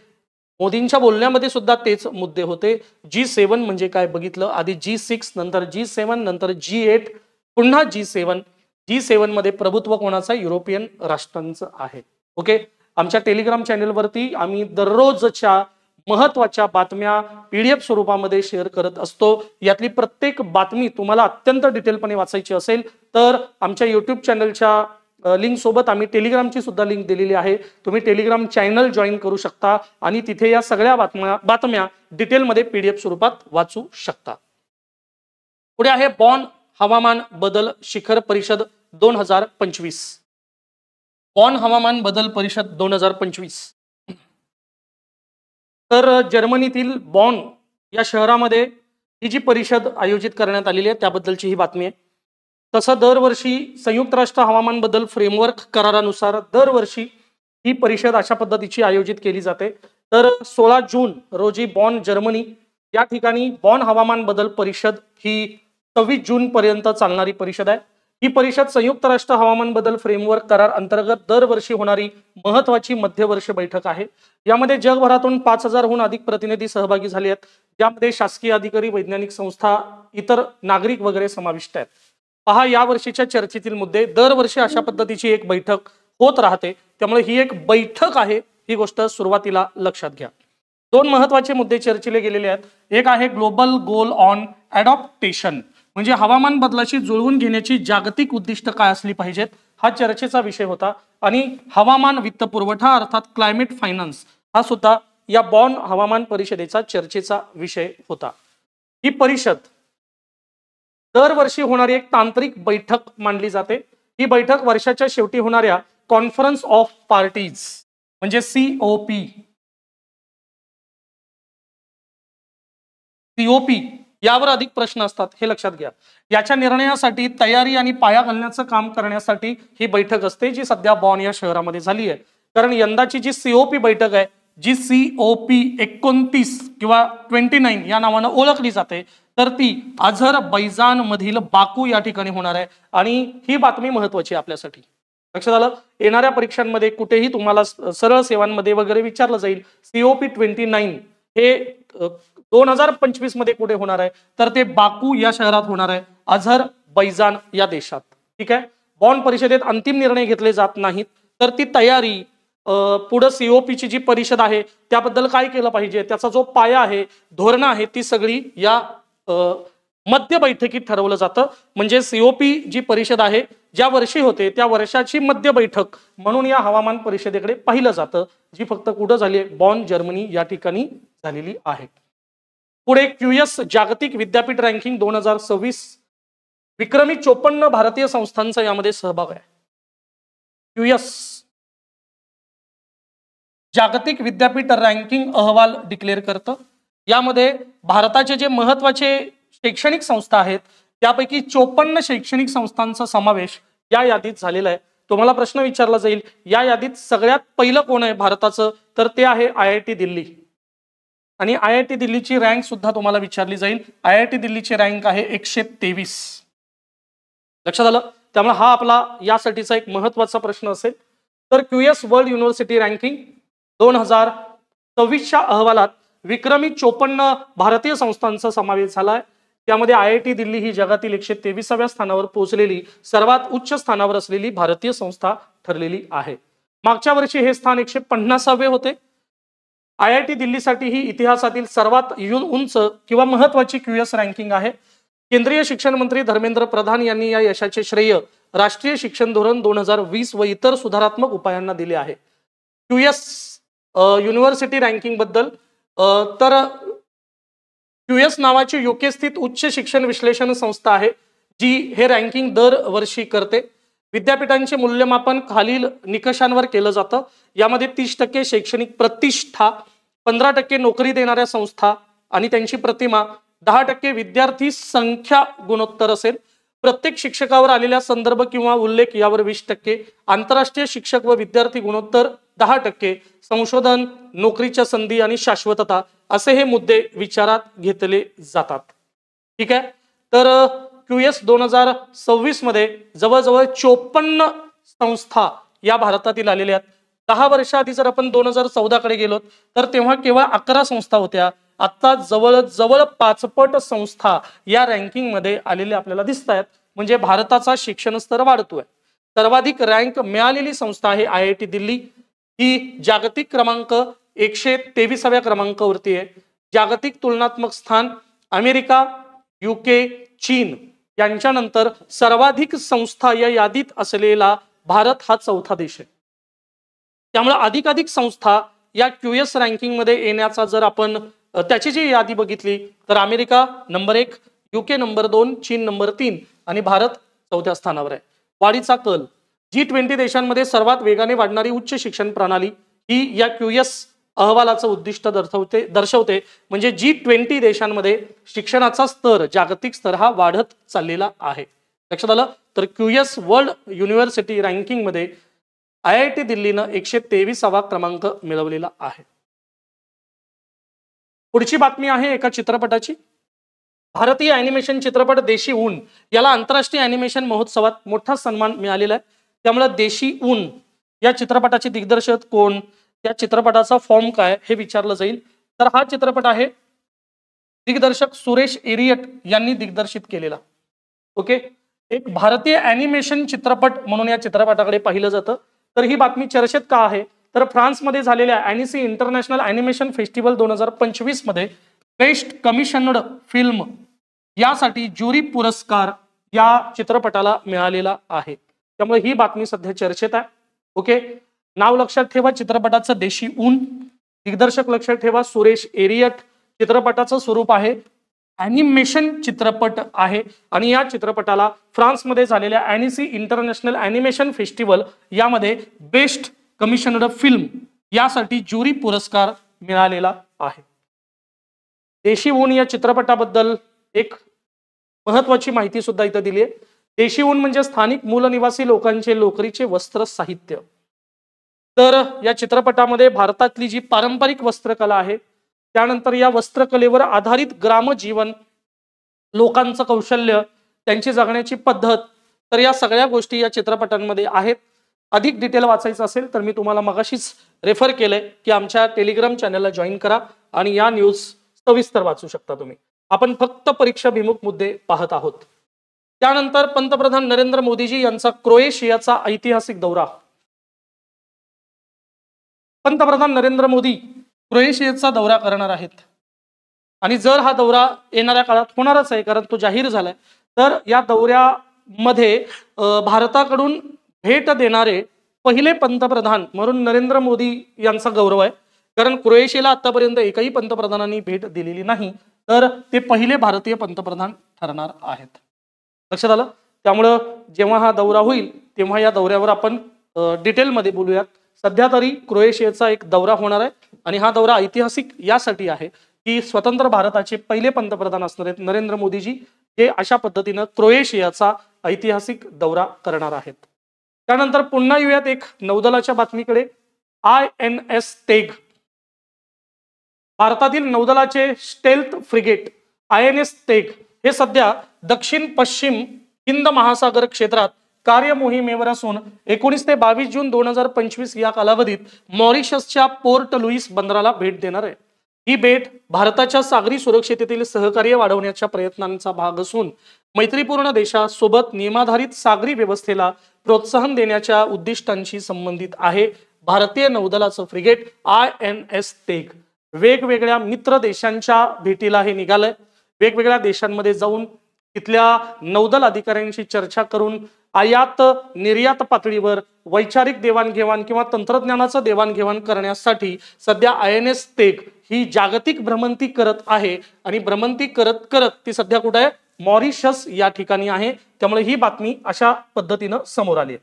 मोदींच्या बोलण्यामध्ये सुद्धा तेच मुद्दे होते. G7 म्हणजे काय बघितलं, आधी G6, नंतर G7, नंतर G8, पुन्हा G7. G7 मध्ये प्रभुत्व कोणाचं? युरोपियन राष्ट्रांचं आहे. ओके, आमच्या टेलिग्राम चॅनलवरती आम्ही दररोजच्या महत्वाच्या बातम्या PDF स्वरूपामध्ये शेअर करत असतो. यातली प्रत्येक बातमी तुम्हाला अत्यंत डिटेलपणे वाचायची असेल तर आमच्या YouTube चॅनलच्या लिंक सोबत आम्ही टेलिग्रामची सुद्धा लिंक दिलेली आहे. तुम्ही टेलिग्राम चॅनल जॉईन करू शकता आणि तिथे या सगळ्या बातम्या डिटेलमध्ये PDF स्वरूपात वाचू शकता. पुढे आहे बॉन हवामान बदल शिखर परिषद 2025. बॉन हवामान बदल परिषद 2025. तर जर्मनीतील बॉन या शहरामध्ये ही जी परिषद आयोजित करण्यात आलेली आहे त्याबद्दलची ही बातमी आहे. तसं दरवर्षी संयुक्त राष्ट्र हवामान बदल फ्रेमवर्क करारानुसार दरवर्षी ही परिषद अशा पद्धतीची आयोजित केली जाते. तर 16 जून रोजी बॉन, जर्मनी या ठिकाणी बॉन हवामान बदल परिषद ही 26 जून पर्यंत चालणारी परिषद आहे. ही परिषद संयुक्त राष्ट्र हवामान बदल फ्रेमवर्क करार अंतर्गत दरवर्षी होणारी महत्वाची मध्यवर्ष बैठक आहे. यामध्ये जगभरातून 5000हून अधिक प्रतिनिधी सहभागी झाले आहेत. यामध्ये शासकीय अधिकारी, वैज्ञानिक संस्था, इतर नागरिक वगैरे समाविष्ट आहेत. पहा, या वर्षीच्या चर्चेतील मुद्दे. दरवर्षी अशा पद्धतीची एक बैठक होत राहते, त्यामुळे ही एक बैठक आहे ही गोष्ट सुरुवातीला लक्षात घ्या. 2 महत्वाचे मुद्दे चर्चिले गेलेले आहेत. एक आहे ग्लोबल गोल ऑन ॲडॉप्टेशन, म्हणजे हवामान बदलाशी जुळवून घेण्याची जागतिक उद्दिष्ट काय असली पाहिजेत, हा चर्चेचा विषय होता. आणि हवामान वित्त पुरवठा अर्थात क्लायमेट फायनान्स हा सुद्धा या बॉन हवामान परिषदेचा चर्चेचा विषय होता. ही परिषद दरवर्षी होणारी एक तांत्रिक बैठक मानली जाते. ही बैठक वर्षाच्या शेवटी होणाऱ्या कॉन्फरन्स ऑफ पार्टीज म्हणजे COP यावर अधिक प्रश्न असतात, हे लक्षात घ्या. याच्या निर्णयासाठी तयारी आणि पाया घालण्याचं काम करण्यासाठी ही बैठक असते, जी सध्या बॉन या शहरामध्ये झाली आहे. कारण यंदाची जी COP बैठक आहे, जी COP 29 किंवा 29 या नावानं ओळखली जाते, तर ती अझरबैजान मधील बाकू या ठिकाणी होणार आहे. आणि ही बातमी महत्वाची आहे आपल्यासाठी. लक्षात आलं? येणाऱ्या परीक्षांमध्ये कुठेही तुम्हाला सरळ सेवांमध्ये वगैरे विचारलं जाईल COP 29 हे 2025 मध्ये कुठे होणार आहे, तर ते बाकू या शहरात होणार आहे, अझरबैजान या देशात. ठीक आहे. बॉन परिषदेत अंतिम निर्णय घेतले जात नाहीत, तर ती तयारी पुढे COP ची जी परिषद आहे त्याबद्दल काय केलं पाहिजे, त्याचा जो पाया आहे, धोरणं आहे, ती सगळी या मध्य बैठकीत ठरवलं जातं. म्हणजे COP जी परिषद आहे ज्या वर्षी होते त्या वर्षाची मध्य बैठक म्हणून या हवामान परिषदेकडे पाहिलं जातं, जी फक्त कुठं झाली आहे? बॉन, जर्मनी या ठिकाणी झालेली आहे. पुढे QS जागतिक विद्यापीठ रँकिंग 2026, विक्रमी 54 भारतीय संस्थांचा यामध्ये सहभाग आहे. QS जागतिक विद्यापीठ रँकिंग अहवाल डिक्लेअर करतं. यामध्ये भारताचे जे महत्वाचे शैक्षणिक संस्था आहेत त्यापैकी 54 शैक्षणिक संस्थांचा समावेश या यादीत झालेला आहे. तुम्हाला प्रश्न विचारला जाईल या यादीत सगळ्यात पहिलं कोण आहे भारताचं, तर ते आहे IIT दिल्ली. आणि IIT दिल्लीची रँक सुद्धा तुम्हाला विचारली जाईल. IIT दिल्लीची रँक आहे 123. लक्षात आलं. त्यामुळे हा आपला यासाठीचा एक महत्वाचा प्रश्न असेल. तर QS वर्ल्ड युनिव्हर्सिटी रँकिंग 2024च्या अहवालात विक्रमी 54 भारतीय संस्थांचा समावेश झालाय. त्यामध्ये IIT दिल्ली ही जगातील 123व्या स्थानावर पोहोचलेली सर्वात उच्च स्थानावर असलेली भारतीय संस्था ठरलेली आहे. मागच्या वर्षी हे स्थान 150वे होते. IIT दिल्लीसाठी ही इतिहासातील सर्वात उंच किंवा महत्वाची QS रँकिंग आहे. केंद्रीय शिक्षण मंत्री धर्मेंद्र प्रधान यांनी या यशाचे श्रेय राष्ट्रीय शिक्षण धोरण 2020 व इतर सुधारात्मक उपायांना दिले आहे. QS युनिव्हर्सिटी रँकिंग बद्दल तर QS नावाची UK स्थित उच्च शिक्षण विश्लेषण संस्था आहे जी हे रँकिंग दरवर्षी करते. विद्यापीठांचे मूल्यमापन खालील निकषांवर केलं जातं. यामध्ये 30% शैक्षणिक प्रतिष्ठा, 15% नोकरी देणाऱ्या संस्था आणि त्यांची प्रतिमा, 10% विद्यार्थी संख्या गुणोत्तर असेल, प्रत्येक शिक्षकावर आलेल्या संदर्भ किंवा उल्लेख यावर 20%, आंतरराष्ट्रीय शिक्षक व विद्यार्थी गुणोत्तर 10%, संशोधन, नोकरीच्या संधी आणि शाश्वतता असे हे मुद्दे विचारात घेतले जातात. ठीक आहे. तर QS 2026 मध्ये जवळजवळ 54 संस्था या भारतातील आलेल्या आहेत. 10 वर्षाआधी जर आपण 2014 कडे गेलो तर तेव्हा केवळ 11 संस्था होत्या. आता जवळ 5 पट संस्था या रँकिंग मध्ये आलेल्या आपल्याला दिसत आहेत. म्हणजे भारताचा शिक्षण स्तर वाढतोय. सर्वाधिक रँक मिळालेली संस्था आहे IIT दिल्ली. ही जागतिक क्रमांक 123व्या क्रमांकावरती आहे. जागतिक तुलनात्मक स्थान अमेरिका, UK, चीन यांच्यानंतर सर्वाधिक संस्था या यादीत असलेला भारत हा चौथा देश आहे. त्यामुळे अधिकाधिक संस्था या QS रँकिंग मध्ये येण्याचा जर आपण त्याची जी यादी बघितली तर अमेरिका नंबर 1, UK नंबर 2, चीन नंबर 3 आणि भारत चौथ्या स्थानावर आहे. वाढीचा कल G20 देशांमध्ये सर्वात वेगाने वाढणारी उच्च शिक्षण प्रणाली ही या QS अहवालाचं उद्दिष्ट दर्शवते. म्हणजे G20 देशांमध्ये शिक्षणाचा स्तर, जागतिक स्तर हा वाढत चाललेला आहे. लक्षात आलं. तर QS वर्ल्ड युनिव्हर्सिटी रँकिंग मध्ये IIT दिल्लीनं 123वा क्रमांक मिळवलेला आहे. पुढची बातमी आहे एका चित्रपटाची. भारतीय ॲनिमेशन चित्रपट देशी ऊन याला आंतरराष्ट्रीय ॲनिमेशन महोत्सवात मोठा सन्मान मिळालेला आहे. त्यामुळे देशी ऊन या चित्रपटाचे दिग्दर्शक कोण, त्या चित्रपटाचा फॉर्म काय हे विचारलं जाईल. तर हा चित्रपट आहे दिग्दर्शक सुरेश एरियट यांनी दिग्दर्शित केलेला. ओके. एक भारतीय ॲनिमेशन चित्रपट म्हणून या चित्रपटाकडे पाहिलं जातं. तर ही बातमी चर्चेत का आहे, तर फ्रान्समध्ये झालेल्या ॲनिसी इंटरनॅशनल ॲनिमेशन फेस्टिवल 2025 मध्ये बेस्ट कमिशनड फिल्म यासाठी ज्युरी पुरस्कार या चित्रपटाला मिळालेला आहे. त्यामुळे ही बातमी सध्या चर्चेत आहे. ओके. नाव लक्षात ठेवा चित्रपटाचं देशी ऊन. दिग्दर्शक लक्षात ठेवा सुरेश एरियट. चित्रपटाचं स्वरूप आहे ॲनिमेशन चित्रपट आहे आणि या चित्रपटाला फ्रान्समध्ये झालेल्या ॲनिसी इंटरनॅशनल ॲनिमेशन फेस्टिवल यामध्ये बेस्ट कमिशनड फिल्म यासाठी ज्युरी पुरस्कार मिळालेला आहे. देशी ऊन या चित्रपटाबद्दल एक महत्वाची माहिती सुद्धा इथं दिली आहे. देशी ऊन म्हणजे स्थानिक मूलनिवासी लोकांचे लोकरीचे वस्त्र साहित्य. तर या चित्रपटामध्ये भारतातली जी पारंपरिक वस्त्रकला आहे, त्यानंतर या वस्त्रकलेवर आधारित ग्रामजीवन, लोकांचं कौशल्य, त्यांची जगण्याची पद्धत, तर या सगळ्या गोष्टी या चित्रपटांमध्ये आहेत. अधिक डिटेल वाचायचं असेल तर मी तुम्हाला मगाशीच रेफर केलंय की आमच्या टेलिग्राम चॅनलला जॉईन करा आणि या न्यूज सविस्तर वाचू शकता तुम्ही. आपण फक्त परीक्षाभिमुख मुद्दे पाहत आहोत. त्यानंतर पंतप्रधान नरेंद्र मोदीजी यांचा क्रोएशियाचा ऐतिहासिक दौरा. पंतप्रधान नरेंद्र मोदी क्रोएशियाचा दौरा करणार आहेत आणि जर हा दौरा येणाऱ्या काळात होणारच आहे कारण तो जाहीर झालाय, तर या दौऱ्यामध्ये भारताकडून भेट देणारे पहिले पंतप्रधान म्हणून नरेंद्र मोदी यांचा गौरव आहे. कारण क्रोएशियाला आतापर्यंत एकही पंतप्रधानांनी भेट दिलेली नाही. तर ते पहिले भारतीय पंतप्रधान ठरणार आहेत. लक्षात आलं? त्यामुळं जेव्हा हा दौरा होईल तेव्हा या दौऱ्यावर आपण डिटेलमध्ये बोलूयात. सध्या तरी क्रोएशियाचा एक दौरा होणार आहे आणि हा दौरा ऐतिहासिक यासाठी आहे की स्वतंत्र भारताचे पहिले पंतप्रधान असणार आहेत नरेंद्र मोदीजी, जे अशा पद्धतीनं क्रोएशियाचा ऐतिहासिक दौरा करणार आहेत. त्यानंतर पुन्हा येऊयात एक नौदलाच्या बातमीकडे. INS तेग, भारतातील नौदलाचे स्टेल्थ फ्रिगेट INS तेग हे सध्या दक्षिण पश्चिम हिंद महासागर क्षेत्रात कार्य मोहिमेवर असून 19 ते 22 जून 2025 या कालावधीत मॉरिशसच्या पोर्ट लुईस बंदराला भेट देणार आहे. ही भेट भारताच्या सागरी सुरक्षेतील सहकार्य वाढवण्याच्या प्रयत्नांचा भाग असून मैत्रीपूर्ण देशासोबत नियमाधारित सागरी व्यवस्थेला प्रोत्साहन देण्याच्या उद्दिष्टांशी संबंधित आहे. भारतीय नौदलाचं फ्रिगेट INS तेग वेगवेगळ्या मित्र देशांच्या भेटीला हे निघालंय. वेगवेगळ्या देशांमध्ये जाऊन तिथल्या नौदल अधिकाऱ्यांशी चर्चा करून आयात निर्यात पातळीवर वैचारिक देवाणघेवाण किंवा तंत्रज्ञानाचं देवाणघेवाण करण्यासाठी सध्या INS तेग ही जागतिक भ्रमंती करत आहे आणि भ्रमंती करत करत ती सध्या कुठे आहे? मॉरिशस या ठिकाणी आहे. त्यामुळे ही बातमी अशा पद्धतीनं समोर आली आहे.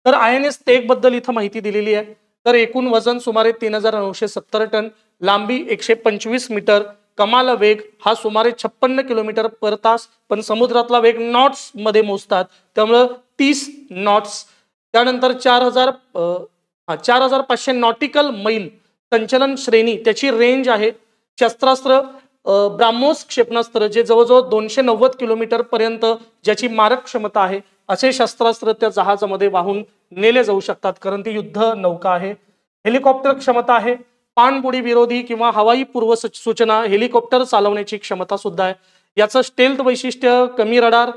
तर INS तेग बद्दल इथं माहिती दिलेली आहे. तर एकूण वजन सुमारे 3970 टन, लांबी 125 मीटर, कमाल वेग हा सुमारे 56 किलोमीटर पर तास, पण समुद्रातला वेग नॉट्स मध्ये मोजतात त्यामुळे 30 नॉट्स. त्यानंतर 4500 नॉटिकल मैल संचलन श्रेणी त्याची रेंज आहे. शस्त्रास्त्र ब्राह्मोस क्षेपणास्त्र जे जवळजवळ 290 किलोमीटर पर्यंत ज्याची मारक क्षमता आहे, असे शस्त्रास्त्र त्या जहाजामध्ये वाहून नेले जाऊ शकतात कारण ती युद्ध नौका आहे. हेलिकॉप्टर क्षमता आहे. पाणबुडी विरोधी किंवा हवाई पूर्व सूचना हेलिकॉप्टर चालवण्याची क्षमता सुद्धा आहे. याचं स्टेल्थ वैशिष्ट्य कमी रडार,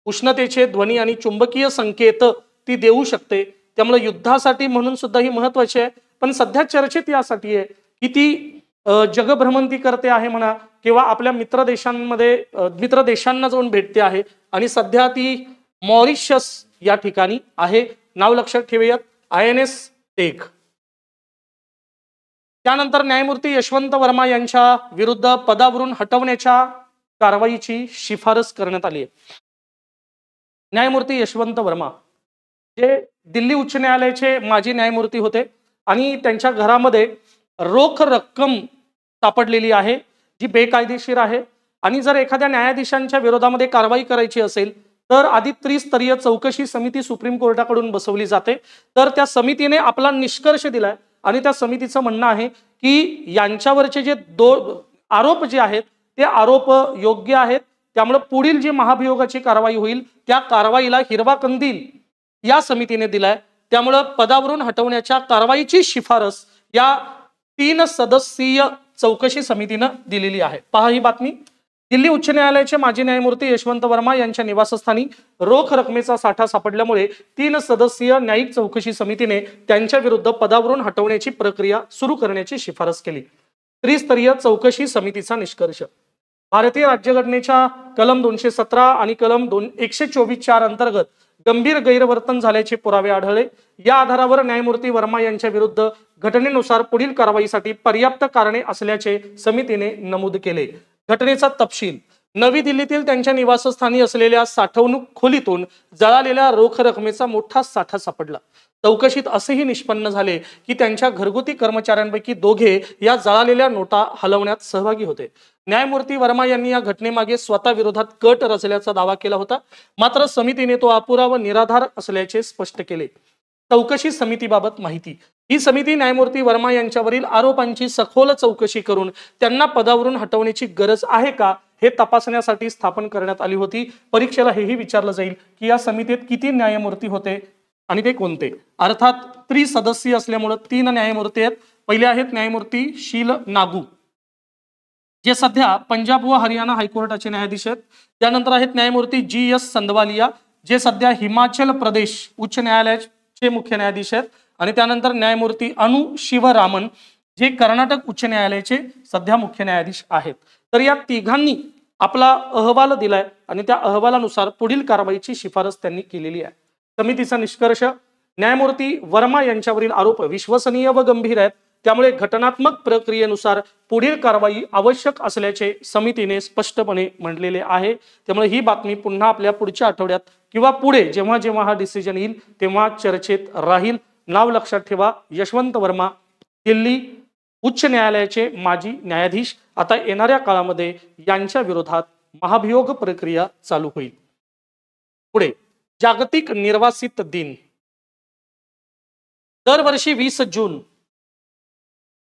उष्णतेचे ध्वनी आणि चुंबकीय संकेत ती देऊ शकते. त्यामुळे युद्धासाठी म्हणून सुद्धा ही महत्वाची आहे. पण सध्या चर्चेत यासाठी आहे की ती जगभ्रमंती करते आहे म्हणा किंवा आपल्या मित्र देशांना जाऊन भेटते आहे आणि सध्या ती मॉरिशस या ठिकाणी आहे. नाव लक्षात ठेवूयात INS तेग. त्यानंतर न्यायमूर्ती यशवंत वर्मा यांच्या विरुद्ध पदावरून हटवण्याच्या कारवाईची शिफारस करण्यात आली आहे. न्यायमूर्ती यशवंत वर्मा जे दिल्ली उच्च न्यायालयाचे माजी न्यायमूर्ती होते आणि त्यांच्या घरामध्ये रोख रक्कम सापडलेली आहे जी बेकायदेशीर आहे आणि जर एखाद्या न्यायाधीशांच्या विरोधामध्ये कारवाई करायची असेल तर आधी त्रिस्तरीय चौकशी समिती सुप्रीम कोर्टाकडून बसवली जाते. तर त्या समितीने आपला निष्कर्ष दिलाय आणि त्या समितीचं म्हणणं आहे की यांच्यावरचे जे आरोप जे आहेत ते आरोप योग्य आहेत. त्यामुळे पुढील जी महाभियोगाची कारवाई होईल त्या कारवाईला हिरवा कंदील या समितीने दिलाय. त्यामुळे पदावरून हटवण्याच्या कारवाईची शिफारस या 3 सदस्यीय चौकशी समितीनं दिलेली आहे. पहा ही बातमी. दिल्ली उच्च न्यायालयाचे माजी न्यायमूर्ती यशवंत वर्मा यांच्या निवासस्थानी रोख रकमेचा साठा सापडल्यामुळे 3 सदस्यीय न्यायिक चौकशी समितीने त्यांच्या विरुद्ध पदावरून हटवण्याची प्रक्रिया सुरू करण्याची शिफारस केली. त्रिस्तरीय चौकशी समितीचा निष्कर्ष भारतीय राज्यघटनेच्या कलम 217 आणि कलम 124(4) अंतर्गत गंभीर गैरवर्तन झाल्याचे पुरावे आढळले. या आधारावर न्यायमूर्ती वर्मा यांच्या विरुद्ध घटनेनुसार पुढील कारवाईसाठी पर्याप्त कारणे असल्याचे समितीने नमूद केले. घटनेचा तपशील. नवी दिल्लीतील त्यांच्या निवासस्थानी असलेल्या साठवणूक खोलीतून जळालेल्या रोख रकमेचा मोठा साठा सापडला. चौकशीत असेही निष्पन्न झाले की त्यांच्या घरगुती कर्मचाऱ्यांपैकी 2 या जळालेल्या नोटा हलवण्यात सहभागी होते. न्यायमूर्ती वर्मा यांनी या घटनेमागे स्वतः विरोधात कट रचल्याचा दावा केला होता, मात्र समितीने तो अपुरा व निराधार असल्याचे स्पष्ट केले. चौकशी समितीबाबत माहिती. ही समिती न्यायमूर्ती वर्मा यांच्यावरील आरोपांची सखोल चौकशी करून त्यांना पदावरून हटवण्याची गरज आहे का हे तपासण्यासाठी स्थापन करण्यात आली होती. परीक्षेला हेही विचारलं जाईल की या समितीत किती न्यायमूर्ती होते आणि ते कोणते. अर्थात त्रिसदस्यीय असल्यामुळे 3 न्यायमूर्ती आहेत. पहिले आहेत न्यायमूर्ती शील नागू जे सध्या पंजाब व हरियाणा हायकोर्टाचे न्यायाधीश आहेत. त्यानंतर आहेत न्यायमूर्ती GS संदवालिया जे सध्या हिमाचल प्रदेश उच्च न्यायालयाचे मुख्य न्यायाधीश आहेत. आणि त्यानंतर न्यायमूर्ती अनु शिवरामन जे कर्नाटक उच्च न्यायालयाचे सध्या मुख्य न्यायाधीश आहेत. तर या तिघांनी आपला अहवाल दिलाय आणि त्या अहवालानुसार पुढील कारवाईची शिफारस त्यांनी केलेली आहे. समितीचा निष्कर्ष. न्यायमूर्ती वर्मा यांच्यावरील आरोप विश्वसनीय व गंभीर आहेत. त्यामुळे घटनात्मक प्रक्रियेनुसार पुढील कारवाई आवश्यक असल्याचे समितीने स्पष्टपणे म्हटलेले आहे। त्यामुळे ही बातमी पुन्हा आपल्या पुढच्या आठवड्यात किंवा पुढे जेव्हा जेव्हा हा डिसिजन येईल तेव्हा चर्चेत राहील। नाव लक्षात ठेवा, यशवंत वर्मा, दिल्ली उच्च न्यायालयाचे माजी न्यायाधीश। आता येणाऱ्या काळामध्ये यांच्या विरोधात महाभियोग प्रक्रिया चालू होईल। पुढे जागतिक निर्वासित दिन। दरवर्षी 20 जून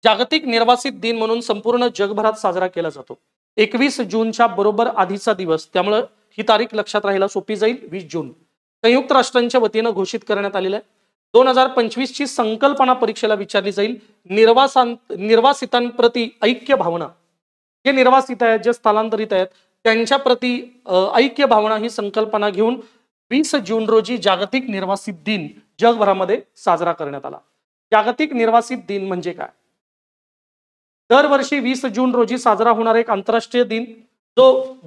जागतिक निर्वासित दिन म्हणून संपूर्ण जगभरात साजरा केला जातो। 21 जूनच्या बरोबर आधीचा दिवस, त्यामुळे ही तारीख लक्षात राहायला सोपी जाईल। 20 जून संयुक्त राष्ट्रांच्या वतीने घोषित करण्यात आलेला आहे। 2025 ची संकल्पना परीक्षेला विचारली जाईल। निर्वासितांप्रती ऐक्य भावना, जे निर्वासित आहेत, जे स्थलांतरित आहेत, त्यांच्या प्रती ऐक्य भावना ही संकल्पना घेऊन 20 जून रोजी जागतिक निर्वासित दिन जगभरामध्ये साजरा करण्यात आला। जागतिक निर्वासित दिन म्हणजे काय? दरवर्षी 20 जून रोजी साजरा होणारा एक आंतरराष्ट्रीय दिन जो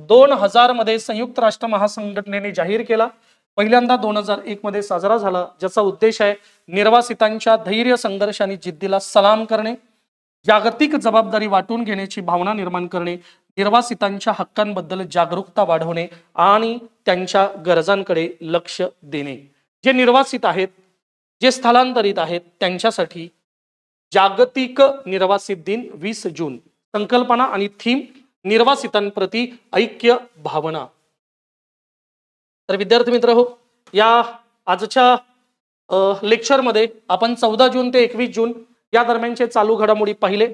2000 मध्ये संयुक्त राष्ट्र महासंघटनेने जाहीर केला। पहिल्यांदा 2001 मध्ये साजरा झाला, ज्याचा उद्देश आहे निर्वासितांच्या धैर्य, संघर्ष आणि जिद्दीला सलाम करणे, जागतिक जबाबदारी वाटून घेण्याची भावना निर्माण करणे, निर्वासितांच्या हक्कांबद्दल जागरूकता वाढवणे आणि त्यांच्या गरजांकडे लक्ष देणे। जे निर्वासित आहेत, जे स्थलांतरित आहेत, त्यांच्यासाठी जागतिक निर्वासित दिन 20 जून। संकल्पना आणि थीम निर्वासितांप्रती ऐक्य भावना। तर विद्यार्थी मित्र हो, या आजच्या लेक्चरमध्ये आपण 14 जून ते 21 जून या दरम्यानचे चालू घडामोडी पाहिले।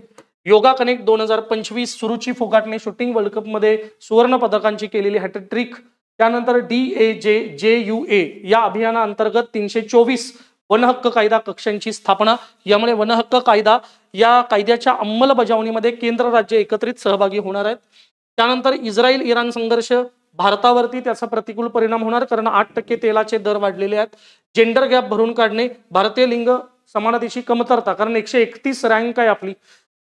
योगा कनेक्ट 2025 सुरुची फोगाटने शूटिंग वर्ल्ड कप मध्ये सुवर्ण पदकांची केलेली हॅट्रिक, त्यानंतर DAJJUA या अभियानाअंतर्गत 324 वनहक्क कायदा कक्षांची स्थापना। यामुळे वनहक्क कायदा या कायद्याच्या अंमलबजावणीमध्ये केंद्र राज्य एकत्रित सहभागी होणार आहेत। त्यानंतर इस्रायल इराण संघर्ष, भारतावरती त्याचा प्रतिकूल परिणाम होणार, कारण 8% तेलाचे दर वाढलेले आहेत। जेंडर गॅप भरून काढणे, भारतीय लिंग समानतेची कमतरता, कारण 131 रँक आहे आपली,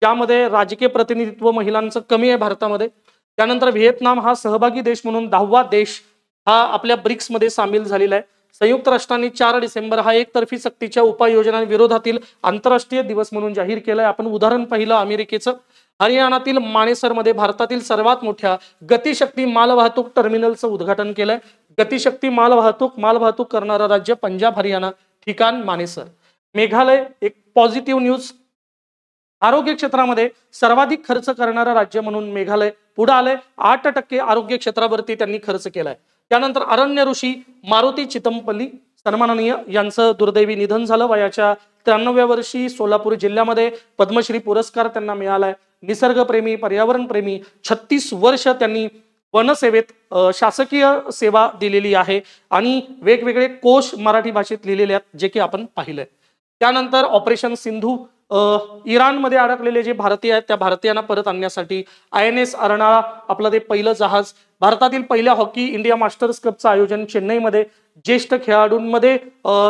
त्यामध्ये राजकीय प्रतिनिधित्व महिलांचं कमी आहे भारतामध्ये। त्यानंतर व्हिएतनाम हा सहभागी देश म्हणून 10वा देश हा आपल्या ब्रिक्स मध्ये सामील झालेला आहे। संयुक्त राष्ट्रांनी 4 डिसेंबर हा एकतर्फी सक्तीच्या उपाययोजनांविरोधातील आंतरराष्ट्रीय दिवस म्हणून जाहीर केलाय। आपण उदाहरण पाहिलं अमेरिकेचं, हरियाणातील मानेसर मध्ये भारतातील सर्वात मोठ्या गतिशक्ती मालवाहतूक टर्मिनलचं उद्घाटन केलंय। गतिशक्ती मालवाहतूक करणारा राज्य पंजाब, हरियाणा, ठिकाण मानेसर। मेघालय एक पॉझिटिव्ह न्यूज, आरोग्य क्षेत्रामध्ये सर्वाधिक खर्च करणारं राज्य म्हणून मेघालय पुढे आलंय। 8% आरोग्य क्षेत्रावरती त्यांनी खर्च केलाय। त्यानंतर अरण्य ऋषी मारुती चितमपल्ली सन्माननीय यांचं दुर्दैवी निधन झालं। वयाच्या 93व्या वर्षी सोलापूर जिल्ह्यामध्ये पद्मश्री पुरस्कार त्यांना मिळालाय। निसर्गप्रेमी, पर्यावरणप्रेमी, 36 वर्ष त्यांनी वनसेवेत शासकीय सेवा दिलेली आहे आणि वेगवेगळे कोश मराठी भाषेत लिहिलेले आहेत, जे की आपण पाहिलंय। त्यानंतर ऑपरेशन सिंधू, इराणमध्ये अडकलेले जे भारतीय आहेत त्या भारतीयांना परत आणण्यासाठी INS अर्नाळा आपलं ते पहिलं जहाज। भारतातील पहिल्या हॉकी इंडिया मास्टर्स कपचं आयोजन चेन्नईमध्ये। ज्येष्ठ खेळाडूंमध्ये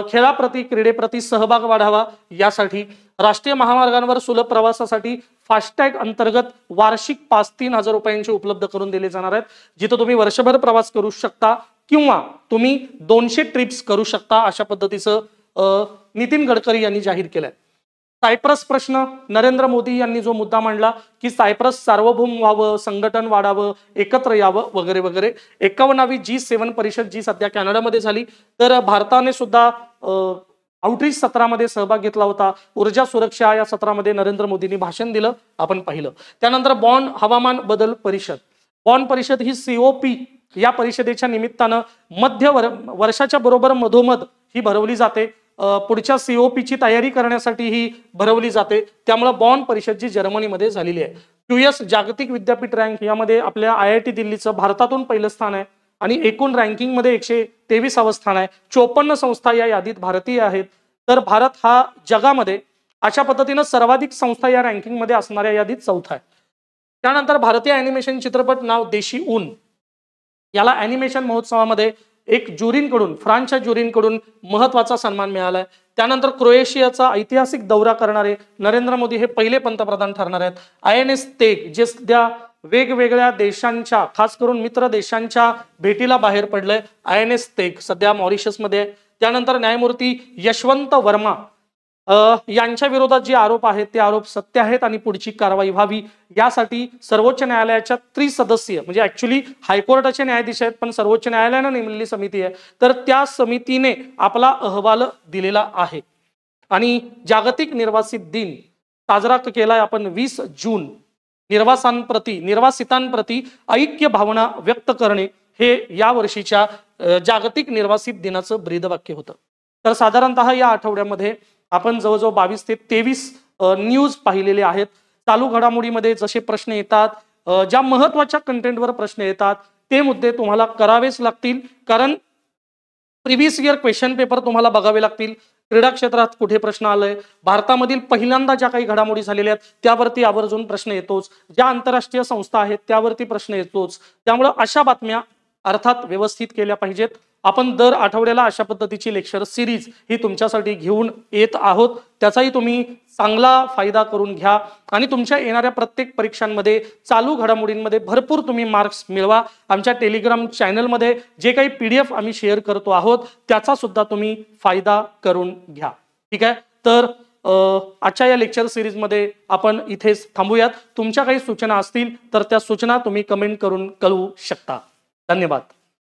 खेळाप्रती, क्रीडेप्रती सहभाग वाढावा यासाठी राष्ट्रीय महामार्गांवर सुलभ प्रवासासाठी फास्टॅग अंतर्गत वार्षिक पास 3,000 रुपयांचे उपलब्ध करून दिले जाणार आहेत, जिथे तुम्ही वर्षभर प्रवास करू शकता किंवा तुम्ही 200 ट्रिप्स करू शकता, अशा पद्धतीचं नितीन गडकरी यांनी जाहीर केलंय। सायप्रस प्रश्न, नरेंद्र मोदी यांनी जो मुद्दा मांडला की सायप्रस सार्वभौम व्हावं, संघटन वाढावं, एकत्र यावं वगैरे वगैरे। 51वी G7 परिषद जी सध्या कॅनडामध्ये झाली, तर भारताने सुद्धा आउटरीच सत्रामध्ये सहभाग घेतला होता। ऊर्जा सुरक्षा या सत्रामध्ये नरेंद्र मोदींनी भाषण दिलं, आपण पाहिलं। त्यानंतर बॉन हवामान बदल परिषद, बॉन परिषद ही COP या परिषदेच्या निमित्तानं मध्य वर्षाच्या बरोबर मधोमध ही भरवली जाते। पुढच्या COP ची तयारी करण्यासाठी ही भरवली जाते। त्यामुळे बॉन परिषद जी जर्मनीमध्ये झालेली आहे। QS जागतिक विद्यापीठ रँक यामध्ये आपल्या IIT दिल्लीचं भारतातून पहिलं स्थान आहे आणि एकूण रँकिंग मध्ये 123व स्थान आहे। 54 संस्था या यादीत भारतीय आहेत। तर भारत हा जगामध्ये अशा पद्धतीने सर्वाधिक संस्था या रँकिंग मध्ये असणाऱ्या यादीत चौथा आहे। त्यानंतर भारतीय ॲनिमेशन चित्रपट नाव देशी ऊन, याला ॲनिमेशन महोत्सवामध्ये एक ज्युरींकडून, फ्रान्सच्या ज्युरींकडून महत्वाचा सन्मान मिळालाय। त्यानंतर क्रोएशियाचा ऐतिहासिक दौरा करणारे नरेंद्र मोदी हे पहिले पंतप्रधान ठरणार आहेत। INS तेग जे सध्या वेगवेगळ्या देशांच्या, खास करून मित्र देशांच्या भेटीला बाहेर पडलंय। INS तेग सध्या मॉरिशसमध्ये। त्यानंतर न्यायमूर्ती यशवंत वर्मा यांच्या विरोधात जे आरोप आहेत ते आरोप सत्य आहेत आणि पुढची कारवाई व्हावी यासाठी सर्वोच्च न्यायालयाच्या त्रिसदस्यीय म्हणजे ऍक्च्युली हायकोर्टाचे न्यायाधीश आहेत पण सर्वोच्च न्यायालयानं नेमलेली समिती आहे, तर त्या समितीने आपला अहवाल दिलेला आहे. आणि जागतिक निर्वासित दिन साजरा केलाय आपण 20 जून. निर्वासितांप्रती ऐक्य भावना व्यक्त करणे हे या वर्षीच्या जागतिक निर्वासित दिनाचं ब्रीदवाक्य होतं. तर साधारणतः या आठवड्यामध्ये आपण जवळजवळ 22 ते 23 न्यूज पाहिलेले आहेत. चालू घडामोडीमध्ये जसे प्रश्न येतात, ज्या महत्वाच्या कंटेंटवर प्रश्न येतात ते मुद्दे तुम्हाला करावेच लागतील, कारण प्रिव्हियस इयर क्वेश्चन पेपर तुम्हाला बघावे लागतील. क्रीडा क्षेत्रात कुठे प्रश्न आलाय, भारतामधील पहिल्यांदा ज्या काही घडामोडी झालेल्या आहेत त्यावरती आवर्जून प्रश्न येतोच, ज्या आंतरराष्ट्रीय संस्था आहेत त्यावरती प्रश्न येतोच. त्यामुळे अशा बातम्या अर्थात व्यवस्थित केल्या पाहिजेत. आपण दर आठवड्याला अशा पद्धतीची लेक्चर सिरीज ही तुमच्यासाठी घेऊन येत आहोत. त्याचाही तुम्ही चांगला फायदा करून घ्या आणि तुमच्या येणाऱ्या प्रत्येक परीक्षांमध्ये चालू घडामोडींमध्ये भरपूर तुम्ही मार्क्स मिळवा. आमच्या टेलिग्राम चॅनलमध्ये जे काही PDF आम्ही शेअर करतो आहोत त्याचा सुद्धा तुम्ही फायदा करून घ्या. ठीक आहे, तर आजच्या या लेक्चर सिरीजमध्ये आपण इथेच थांबूयात. तुमच्या काही सूचना असतील तर त्या सूचना तुम्ही कमेंट करून कळवू शकता. धन्यवाद.